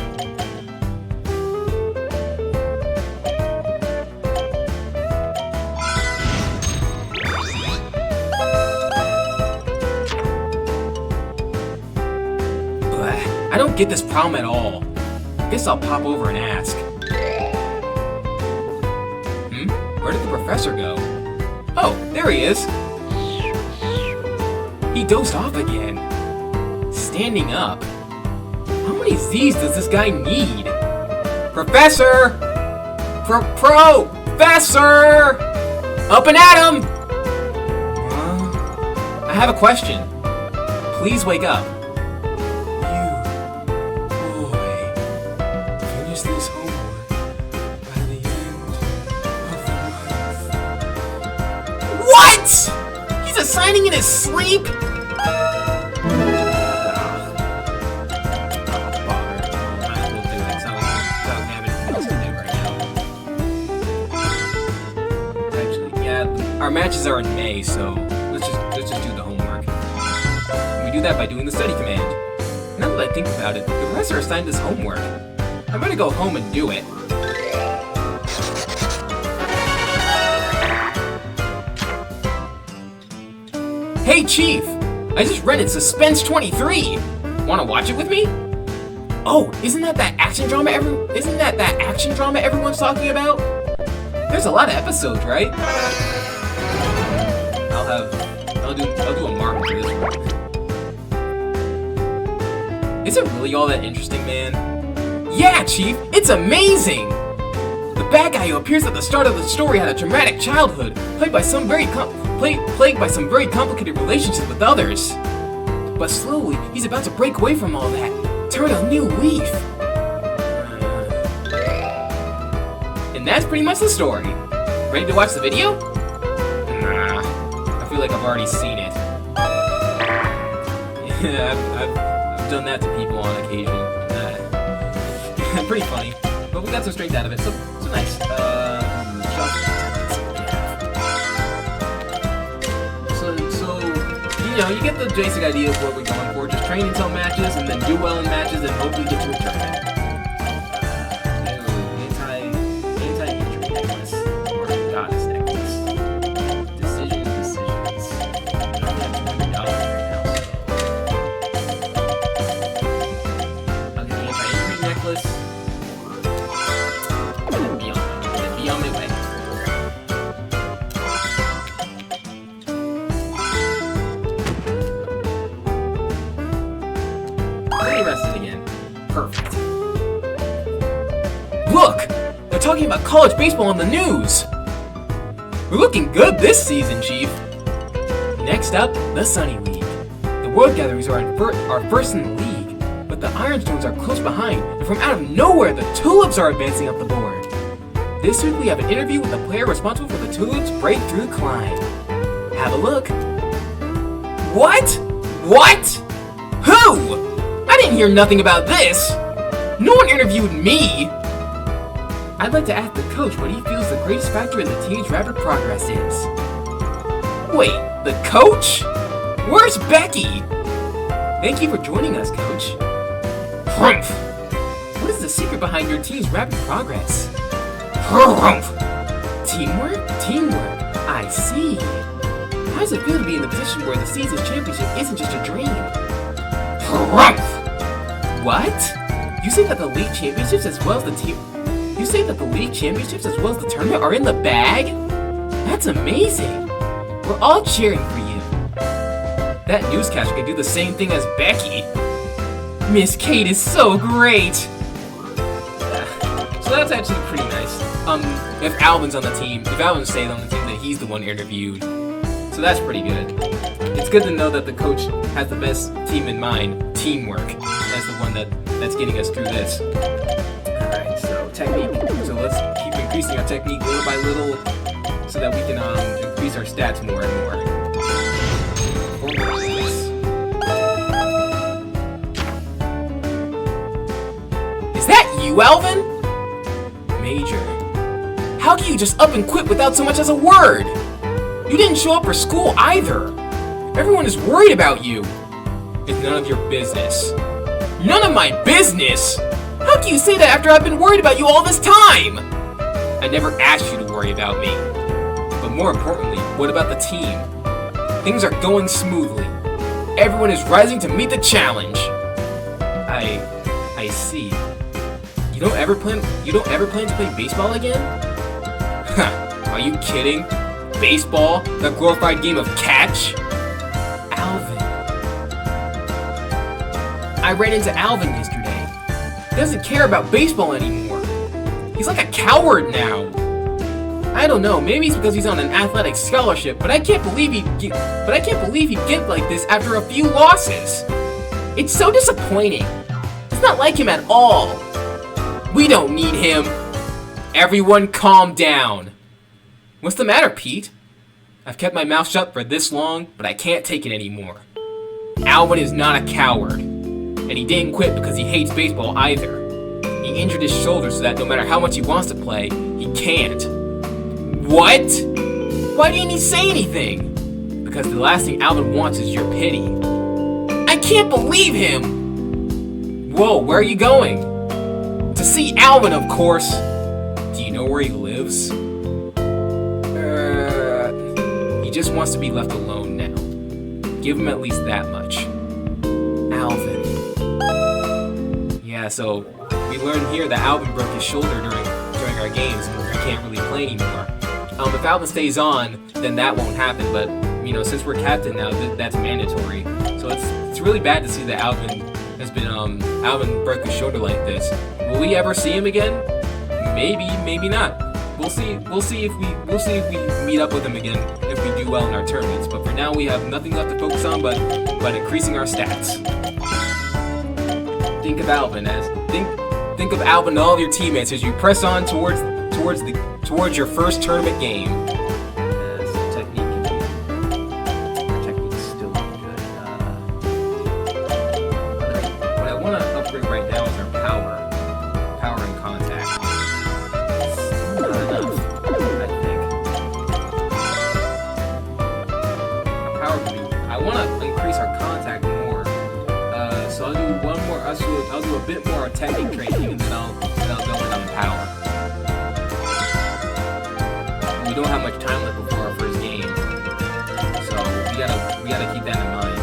I don't get this problem at all. Guess I'll pop over and ask. Where did the professor go? Oh, there he is. He dozed off again. Standing up. How many Z's does this guy need? Professor! Professor! Up and at him! I have a question. Please wake up. This homework by the end of the month. What? He's assigning in his sleep? Our matches are in May, so let's just do the homework. We do that by doing the study command. Now that I think about it, the professor assigned this homework. I'm gonna go home and do it. Hey Chief! I just rented Suspense 23! Wanna watch it with me? Oh, isn't that action drama everyone's talking about? There's a lot of episodes, right? I'll do a mark for this one. Is it really all that interesting, man? Yeah, Chief, it's amazing! The bad guy who appears at the start of the story had a traumatic childhood, plagued by some very complicated relationships with others. But slowly, he's about to break away from all that, turn a new leaf. And that's pretty much the story. Ready to watch the video? Nah, I feel like I've already seen it. Yeah, I've done that to people on occasion. Pretty funny, but we got some strength out of it, so nice. So you get the basic idea of what we're going for. Just train until matches, and then do well in matches, and hopefully get to a tournament. Anti-injury necklace or goddess necklace. Decisions. I don't have $20 right now, so I'll get the anti-injury necklace. Be on my way. Fully rested again. Perfect. Look! They're talking about college baseball on the news! We're looking good this season, Chief! Next up, the Sunny League. The World Gatherings are first in the league, but the Ironstones are close behind, and from out of nowhere, the Tulips are advancing up the board. This week we have an interview with the player responsible for the Tulips' breakthrough climb. Have a look. What? What? Who? I didn't hear nothing about this! No one interviewed me! I'd like to ask the coach what he feels the greatest factor in the team's rapid progress is. Wait, the coach? Where's Becky? Thank you for joining us, Coach. Humph! What is the secret behind your team's rapid progress? Humph! Teamwork? Teamwork. I see. How's does it feel to be in the position where the season's championship isn't just a dream? Harumph! What? You say that the league championships as well as the tournament are in the bag? That's amazing. We're all cheering for you. That newscaster can do the same thing as Becky. Miss Kate is so great. So that's actually pretty nice. If Alvin stays on the team, then he's the one interviewed. So that's pretty good. It's good to know that the coach has the best team in mind, teamwork, as the one that's getting us through this. Alright, so technique. So let's keep increasing our technique little by little so that we can increase our stats more and more. Is that you, Alvin? Major. How can you just up and quit without so much as a word? You didn't show up for school either. Everyone is worried about you. It's none of your business. None of my business? How can you say that after I've been worried about you all this time? I never asked you to worry about me. But more importantly, what about the team? Things are going smoothly. Everyone is rising to meet the challenge. I see. You don't ever plan to play baseball again? Huh, are you kidding? Baseball? The glorified game of catch? Alvin. I ran into Alvin yesterday. He doesn't care about baseball anymore. He's like a coward now. I don't know, maybe it's because he's on an athletic scholarship, but I can't believe he'd get like this after a few losses. It's so disappointing. It's not like him at all. We don't need him. Everyone calm down. What's the matter, Pete? I've kept my mouth shut for this long, but I can't take it anymore. Alvin is not a coward. And he didn't quit because he hates baseball either. He injured his shoulder so that no matter how much he wants to play, he can't. What? Why didn't he say anything? Because the last thing Alvin wants is your pity. I can't believe him! Whoa, where are you going? To see Alvin, of course. Do you know where he lives? He just wants to be left alone now. Give him at least that much. Alvin. Yeah, so we learned here that Alvin broke his shoulder during our games and he can't really play anymore. If Alvin stays on, then that won't happen, but since we're captain now, that's mandatory. So it's really bad to see that Alvin broke his shoulder like this. Will we ever see him again? Maybe, maybe not. We'll see if we meet up with him again if we do well in our tournaments. But for now, we have nothing left to focus on but increasing our stats. Think of Alvin think of Alvin and all of your teammates as you press on towards your first tournament game. Technique is still good. What I want to upgrade right now is our power and contact. Not enough, I think. Our power can be. I want to increase our contact more. So I'll do one more. I'll do a bit more technique training, and then I'll go in on power. We don't have much time left before our first game, so we gotta keep that in mind.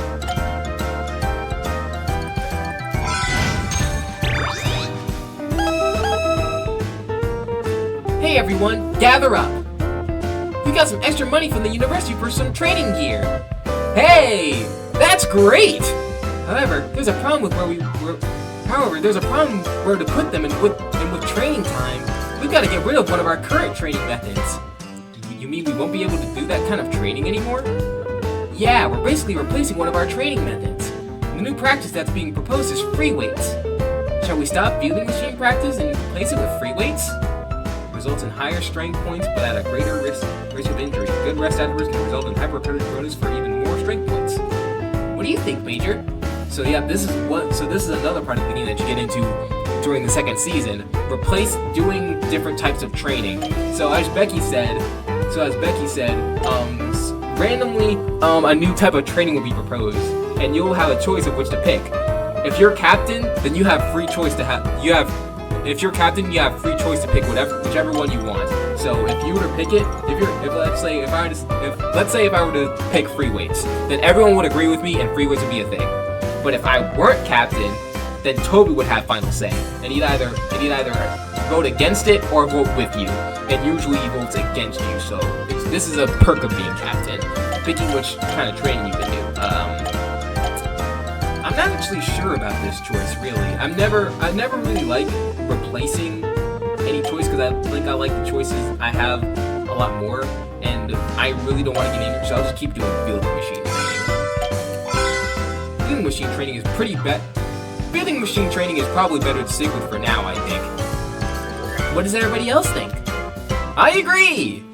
Hey everyone, gather up! We got some extra money from the university for some training gear. Hey, that's great! However, there's a problem where to put them, and with training time, we've got to get rid of one of our current training methods. You mean we won't be able to do that kind of training anymore? Yeah, we're basically replacing one of our training methods. The new practice that's being proposed is free weights. Shall we stop fielding machine practice and replace it with free weights? Results in higher strength points, but at a greater risk of injury. Good rest afterwards can result in hypertrophic bonus for even more strength points. What do you think, Major? So yeah, this is another part of the game that you get into during the second season. Replace doing different types of training. So as Becky said, randomly a new type of training will be proposed, and you'll have a choice of which to pick. If you're captain, then you have free choice to pick whichever one you want. So if you were to pick it, let's say if I were to pick free weights, then everyone would agree with me and free weights would be a thing. But if I weren't captain, then Toby would have final say, and he'd either vote against it or vote with you. And usually he votes against you. So this is a perk of being captain, picking which kind of training you can do. I'm not actually sure about this choice really. I've never really liked replacing any choice because I like the choices I have a lot more, and I really don't want to get angry, so I'll just keep doing fielding machine training. Fielding machine training is pretty bad. Fielding machine training is probably better to stick with for now, I think. What does everybody else think? I agree!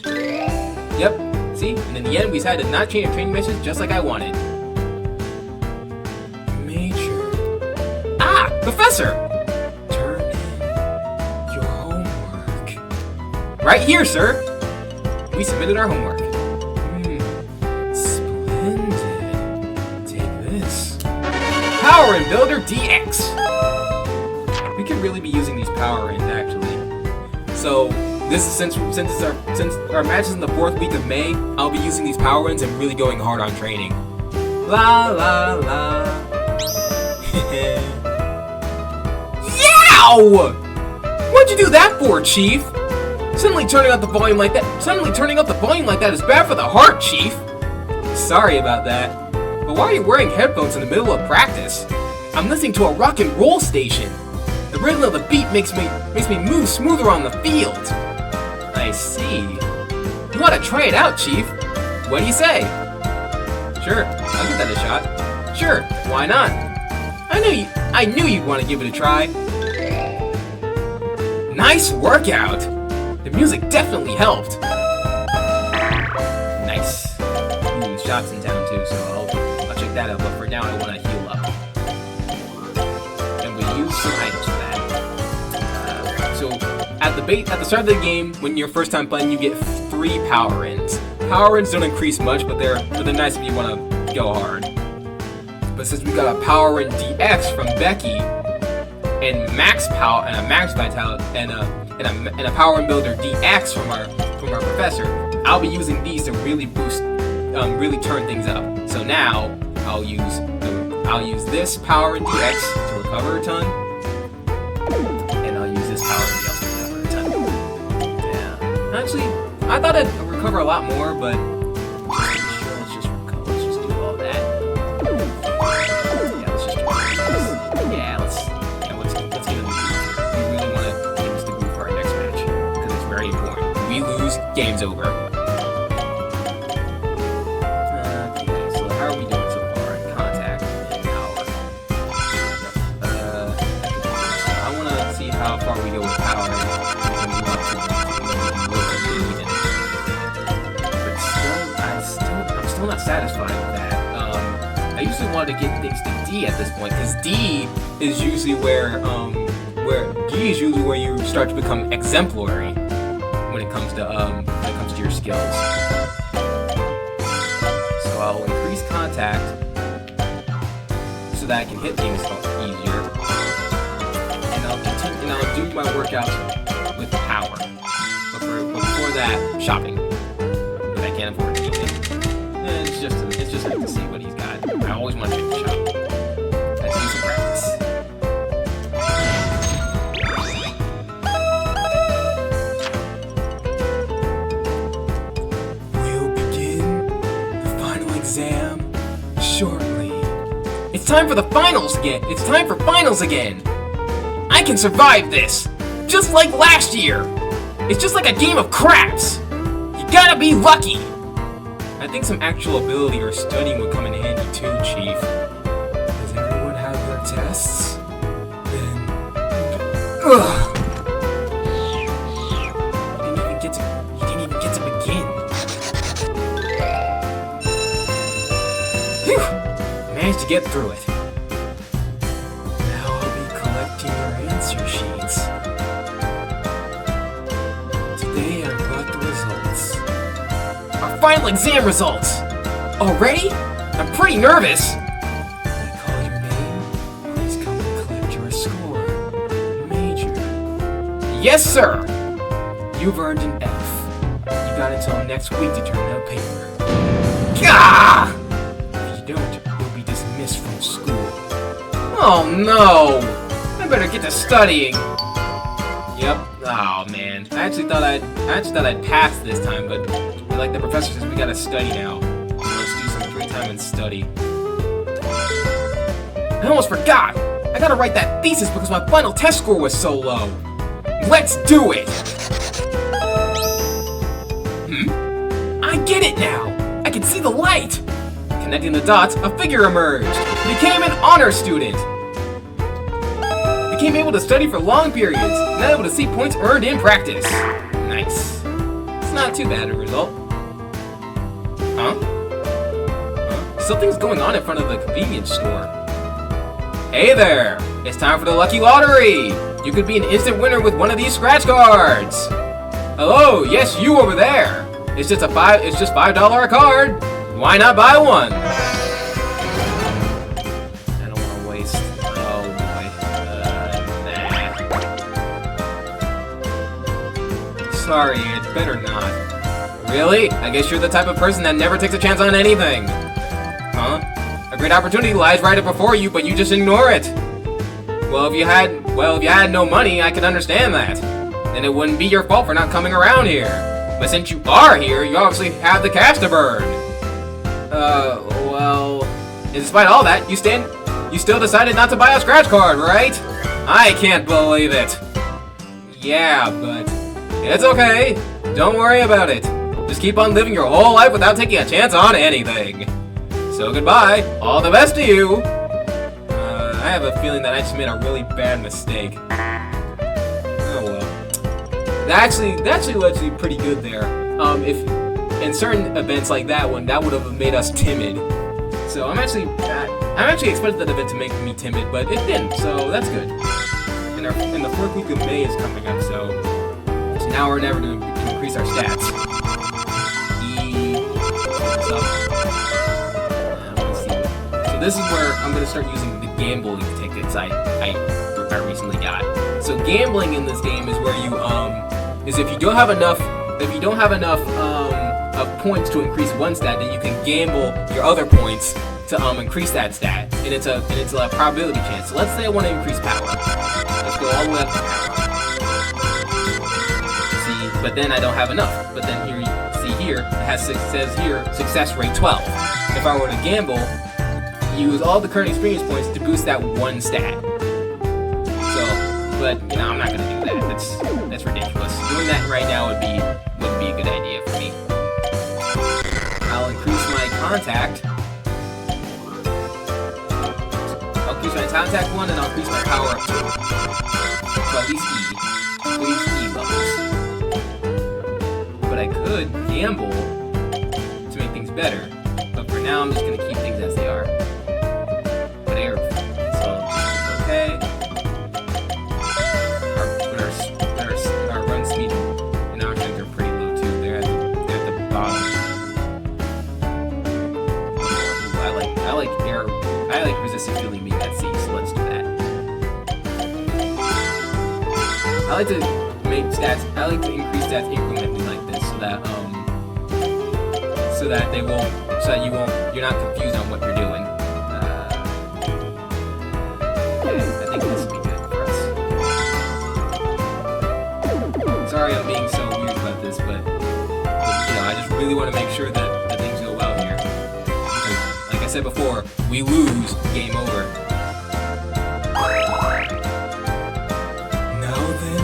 Yep, see? And in the end, we decided to not change our training methods just like I wanted. Major. Ah! Professor! Turn in your homework. Right here, sir! We submitted our homework. Splendid. Take this. Power and Builder DX! We could really be using these power ends, actually. So, this is since our match is in the 4th week of May, I'll be using these power ends and really going hard on training. La la la. Yow! What'd you do that for, Chief? Suddenly turning up the volume like that is bad for the heart, Chief. Sorry about that. But why are you wearing headphones in the middle of practice? I'm listening to a rock and roll station. The rhythm of the beat makes me move smoother on the field. I see. You want to try it out, Chief? What do you say? Sure, I'll give that a shot. Sure, why not? I knew you'd want to give it a try. Nice workout. The music definitely helped. Nice. Ooh, shops in town too, so I'll check that out. But for now, I want to heal up. And we use some items for that. So at the start of the game, when you're first time playing, you get 3 power ends. Power ends don't increase much, but they're nice if you want to go hard. But since we got a power end DX from Becky, and max power and a max vitality and a power and builder DX from our professor, I'll be using these to really boost, really turn things up. So now I'll use this power and DX to recover a ton, and I'll use this power and DX to recover a ton. Yeah, actually, I thought I'd recover a lot more, but let's just do all that. Yeah, let's just do all this. Yeah, let's give it. We really want to give this to Group for our next match because it's very important. If we lose, game's over. Okay, so how are we doing so far in contact and power? I want to see how far we go with power. I'm still not satisfied with that. I usually want to get things to D at this point because D is usually where you start to become exemplary when it comes to your skills. So I'll increase contact so that I can hit things easier, and I'll do my workouts with power. But before that, shopping. But I can't afford anything. It's just to see what he's got. I always want to check the shop. Let's do some practice. We'll begin the final exam shortly. It's time for the finals again. It's time for finals again. I can survive this, just like last year. It's just like a game of craps. You gotta be lucky. I think some actual ability or studying would come in handy too, Chief. Does everyone have their tests? Then... Ugh! He didn't even get to begin. Phew! Managed to get through it. Now I'll be collecting your answer sheets. Today I brought the results. Our final exam results! Already? I'm pretty nervous! When I call your name, please come and collect your score. Major. Yes, sir! You've earned an F. got until next week to turn that paper. Gah! If you don't, you'll be dismissed from school. Oh no! I better get to studying. Yep. Oh man. I actually thought I'd pass this time, but like the professor says, we gotta study now. So let's do some free time and study. I almost forgot! I gotta write that thesis because my final test score was so low. Let's do it! I get it now! I can see the light! Connecting the dots, a figure emerged. Became an honor student. Became able to study for long periods. Now able to see points earned in practice. Nice. It's not too bad a result. Huh? Something's going on in front of the convenience store. Hey there! It's time for the lucky lottery! You could be an instant winner with one of these scratch cards! Hello, yes, you over there! It's just $5 a card! Why not buy one? I don't want to waste... Oh boy. Nah. Sorry, I'd better not. Really? I guess you're the type of person that never takes a chance on anything. Huh? A great opportunity lies right up before you, but you just ignore it. Well, if you had no money, I could understand that. Then it wouldn't be your fault for not coming around here. But since you are here, you obviously have the cash to burn. Well, despite all that, you still decided not to buy a scratch card, right? I can't believe it. Yeah, but it's okay. Don't worry about it. Just keep on living your whole life without taking a chance on anything. So goodbye. All the best to you. I have a feeling that I just made a really bad mistake. Oh well. That actually lets me pretty good there. If in certain events like that one, that would have made us timid. So I'm actually expecting that event to make me timid, but it didn't. So that's good. And the 4th week of May is coming up, so now we're never going to increase our stats. So this is where I'm going to start using the gambling tickets I recently got. So gambling in this game is where you is if you don't have enough of points to increase one stat, then you can gamble your other points to increase that stat, and it's a probability chance. So let's say I want to increase power. Let's go all the way up to power. See, but then I don't have enough. But then here, it says here success rate 12. If I were to gamble, use all the current experience points to boost that one stat. So, but I'm not gonna do that. That's ridiculous. Doing that right now wouldn't be a good idea for me. I'll increase my contact. I'll increase my contact 1, and I'll increase my power up 2. So at least E levels. But I could gamble to make things better. But for now, I'm just gonna keep things as they are. But okay. Our run speed and our strength are pretty low too. They're at the bottom. I like resistant feeling being at sea, so let's do that. I like to increase stats incrementally like this, so that you're not confused on what you're doing. I think this would be good for us. Sorry I'm being so weird about this, but I just really want to make sure that things go well here. Because, like I said before, we lose, game over. Now then,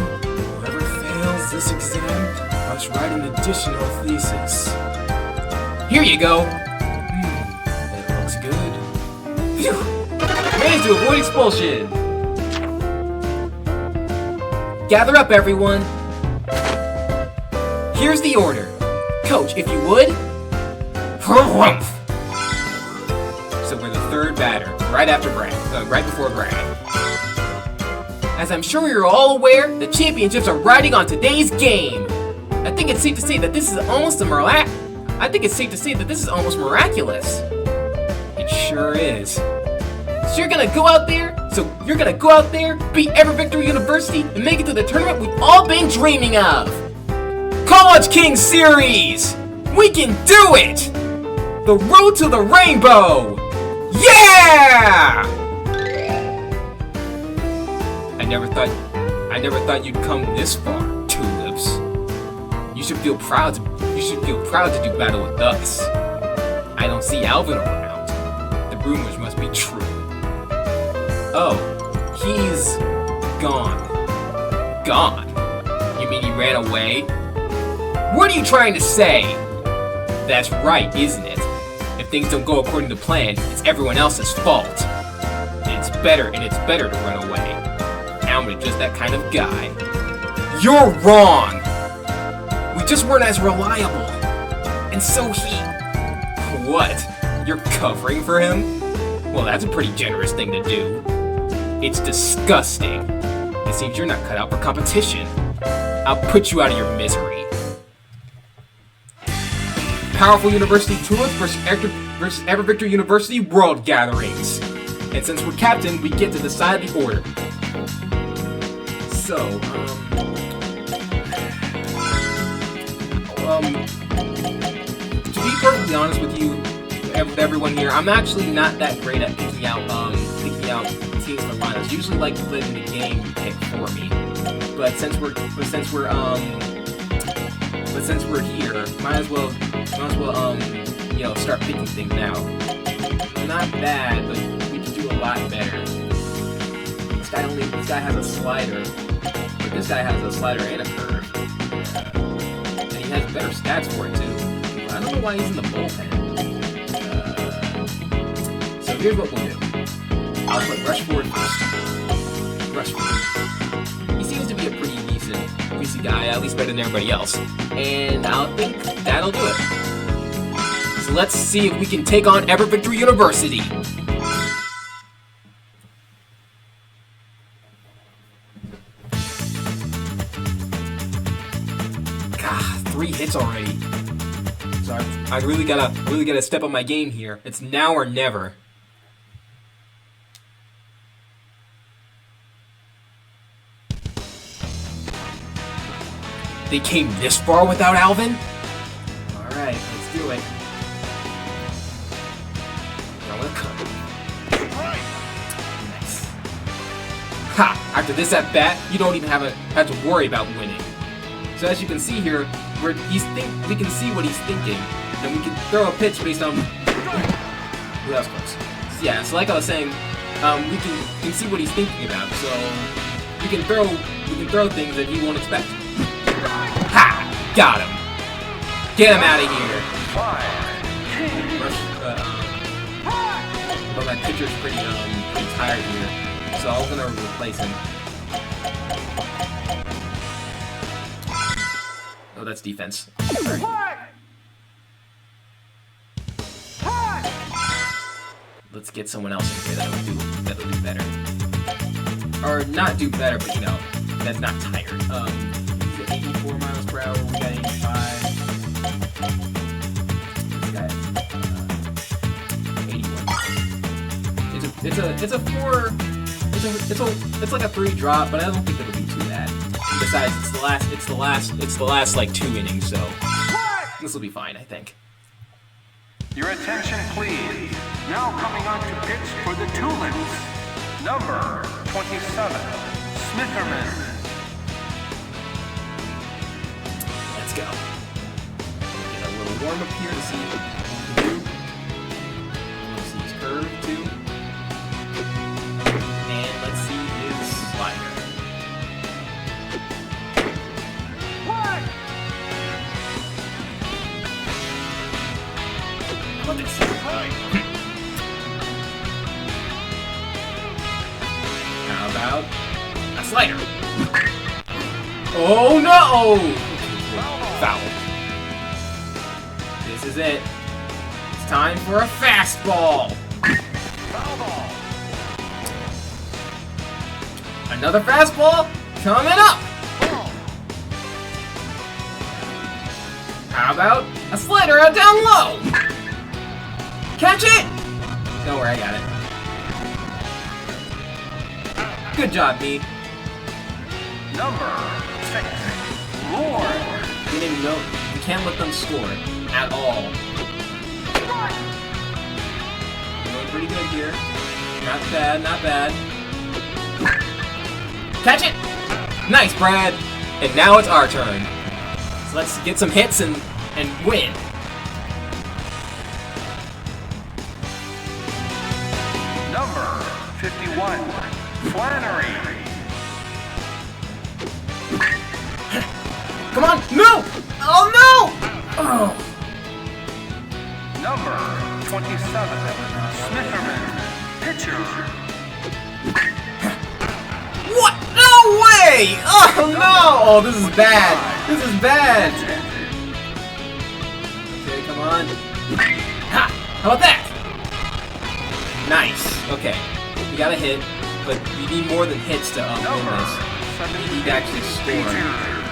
whoever fails this exam must write an additional thesis. Here you go! That looks good. Phew! Managed to avoid expulsion! Gather up, everyone! Here's the order. Coach, if you would... Harumph! So we're the third batter, right before Brad. As I'm sure you're all aware, the championships are riding on today's game! I think it's safe to say that this is almost miraculous. It sure is. So you're gonna go out there, beat Ever Victory University, and make it to the tournament we've all been dreaming of. College King Series! We can do it! The road to the rainbow! Yeah! I never thought you'd come this far, Tulips. You should feel proud to do battle with us. I don't see Alvin around. The rumors must be true. Oh, he's gone. Gone? You mean he ran away? What are you trying to say? That's right, isn't it? If things don't go according to plan, it's everyone else's fault. It's better to run away. Alvin is just that kind of guy. You're wrong! We just weren't as reliable. And so he... What? You're covering for him? Well, that's a pretty generous thing to do. It's disgusting. It seems you're not cut out for competition. I'll put you out of your misery. Powerful University Tulips versus Ever Victor University World Gatherings. And since we're captain, we get to decide the order. So, to be perfectly honest with you, with everyone here, I'm actually not that great at picking out teams for finals. Usually like letting the game pick for me. But since we're here, might as well start picking things now. Not bad, but we can do a lot better. This guy has a slider, but this guy has a slider and a curve. And he has better stats for it too. I don't know why he's in the bullpen. So here's what we'll do. I'll put Rushford first. Rushford. He seems to be a pretty decent guy, at least better than everybody else. And I think that'll do it. So let's see if we can take on Ever Victor University. God, 3 hits already. So I really gotta step up my game here. It's now or never. They came this far without Alvin? Alright, let's do it. I'm gonna cut. Nice. Ha! After this at bat, you don't even have to worry about winning. So as you can see here, we can see what he's thinking, and we can throw a pitch based on who else goes. So yeah, so like I was saying, we can see what he's thinking about. So we can throw things that he won't expect. Ha! Got him. Get him out of here. But my pitcher's pretty tired here, so I'm gonna replace him. Oh, that's defense. Right. Let's get someone else in here that'll do better, or not do better, but that's not tired. 84 miles per hour. We got 85. This guy, 81. It's like a 3 drop, but I don't think it'll be too bad. Besides, it's the last like 2 innings, so this will be fine, I think. Your attention, please. Now coming on to pitch for the Tulips. Number 27, Smitherman. Let's go. Get a little warm up here to see what we can do. Let's see his curve too. And let's see his slider. What? How about this? How about a slider? Oh no! Foul. This is it. It's time for a fastball. Foul ball. Another fastball coming up. How about a slider out down low? Catch it! Don't worry, I got it. Good job, B. Number 6, Lord. We can't let them score at all. We're doing pretty good here. Not bad, not bad. Catch it! Nice, Brad! And now it's our turn. So let's get some hits and win. Number 51, Flannery. Come on! No! Oh no! Oh. Number 27, Smitherman, pitcher. What? No way! Oh no! Oh, this is bad. This is bad. Okay, come on. Ha! How about that? Nice. Okay. We got a hit, but we need more than hits to win this. We need to actually score.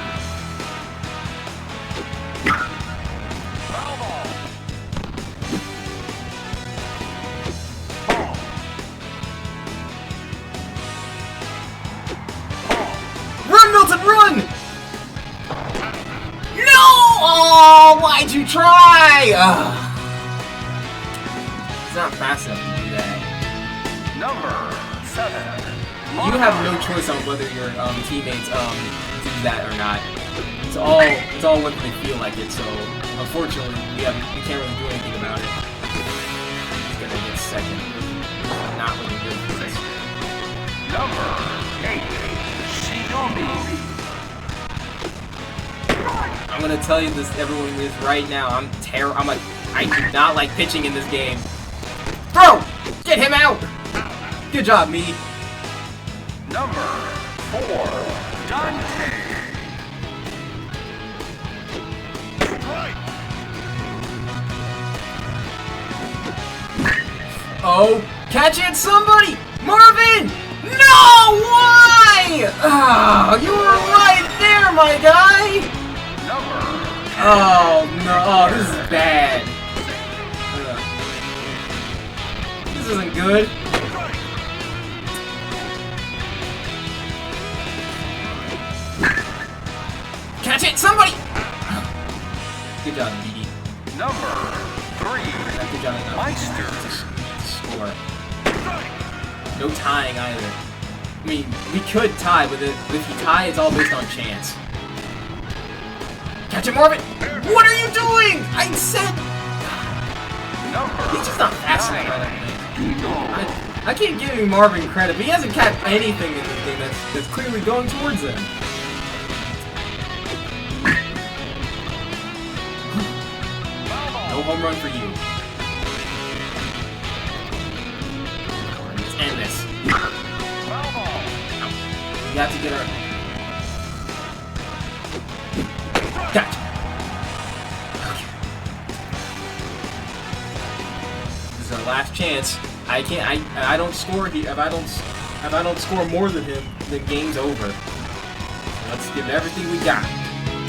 Run! No! Oh, why'd you try? It's not fast enough to do that. Number 7. You have no choice on whether your teammates do that or not. It's all whether they feel like it. So unfortunately, we can't really do anything about it. He's gonna get second. Not looking good for this. Number 8. Shinobi. I'm gonna tell you this, everyone, this right now. I do not like pitching in this game. Bro, get him out! Good job, me. Number 4, Dante. Oh, catch it, somebody! Marvin! No! Why? Oh, you were right there, my guy! Oh no, oh, this is bad. This isn't good. Catch it, somebody! Good job, Didi. Number 3, Good job, Meister. Score. No tying either. I mean, we could tie, but if you tie, it's all based on chance. Catch it, Marvin! What are you doing? I said... He's just not fast enough, I don't think. I keep giving Marvin credit, but he hasn't caught anything in this game that's clearly going towards him. No home run for you. Let's end this. We have to get our... Gotcha. Okay. This is our last chance. I don't score here. If I don't score more than him, the game's over. So let's give it everything we got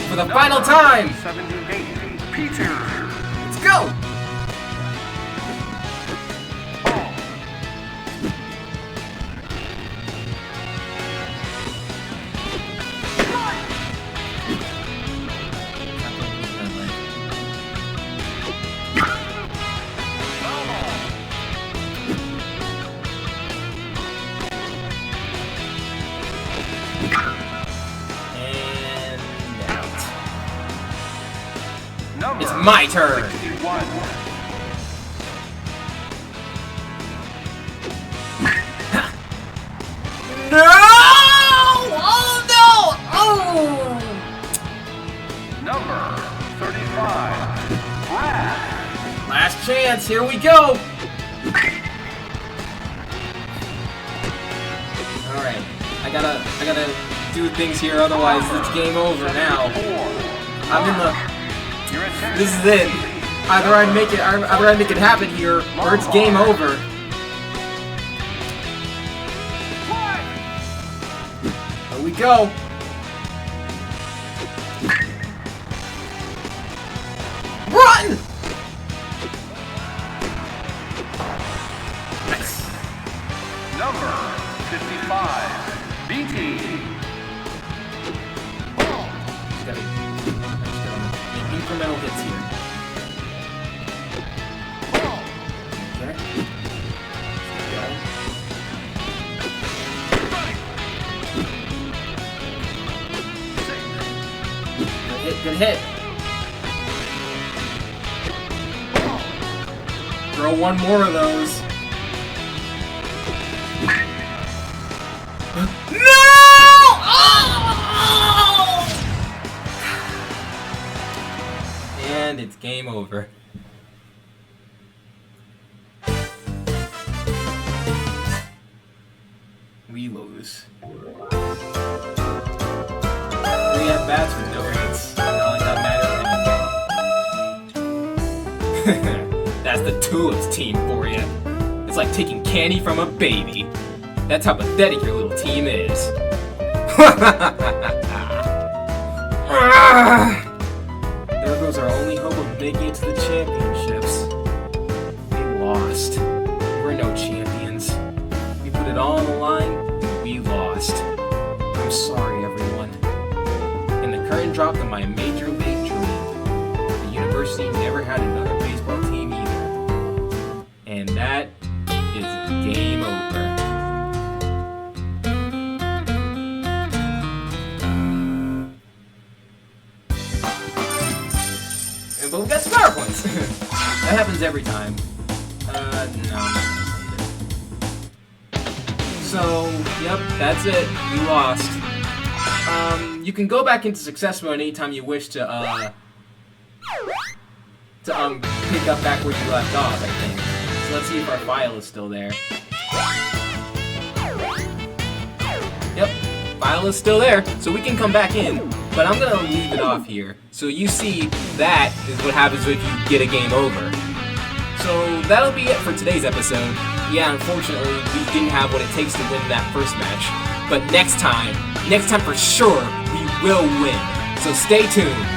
for the final time. 78, Peter. Let's go. It's my turn! 61. No! Oh no! Oh! Number 35, Brad. Last chance, here we go! Alright, I gotta do things here, otherwise it's game over now. I'm in the... This is it. Either I make it happen here, or it's game over. Here we go. Run! Nice. Number 55, BT. incremental hits here. Okay. Good hit. Throw one more of those. No! Oh! And it's game over. We lose. 3 at-bats with no hits. Not like that matters anyway. That's the Tulips team for you. It's like taking candy from a baby. That's how pathetic your little team is. There goes our only hope of making it to the championships. We lost. We're no champions. We put it all on the line, and we lost. I'm sorry, everyone. And the curtain dropped on my major league dream. The university never had another baseball team either. And that is game over. But we got star points. That happens every time. No. So, yep, that's it. We lost. You can go back into success mode anytime you wish to pick up back where you left off, I think. So let's see if our file is still there. Yep, file is still there, so we can come back in. But I'm gonna leave it off here. So you see, that is what happens if you get a game over. So that'll be it for today's episode. Yeah, unfortunately, we didn't have what it takes to win that first match. But next time for sure, we will win. So stay tuned.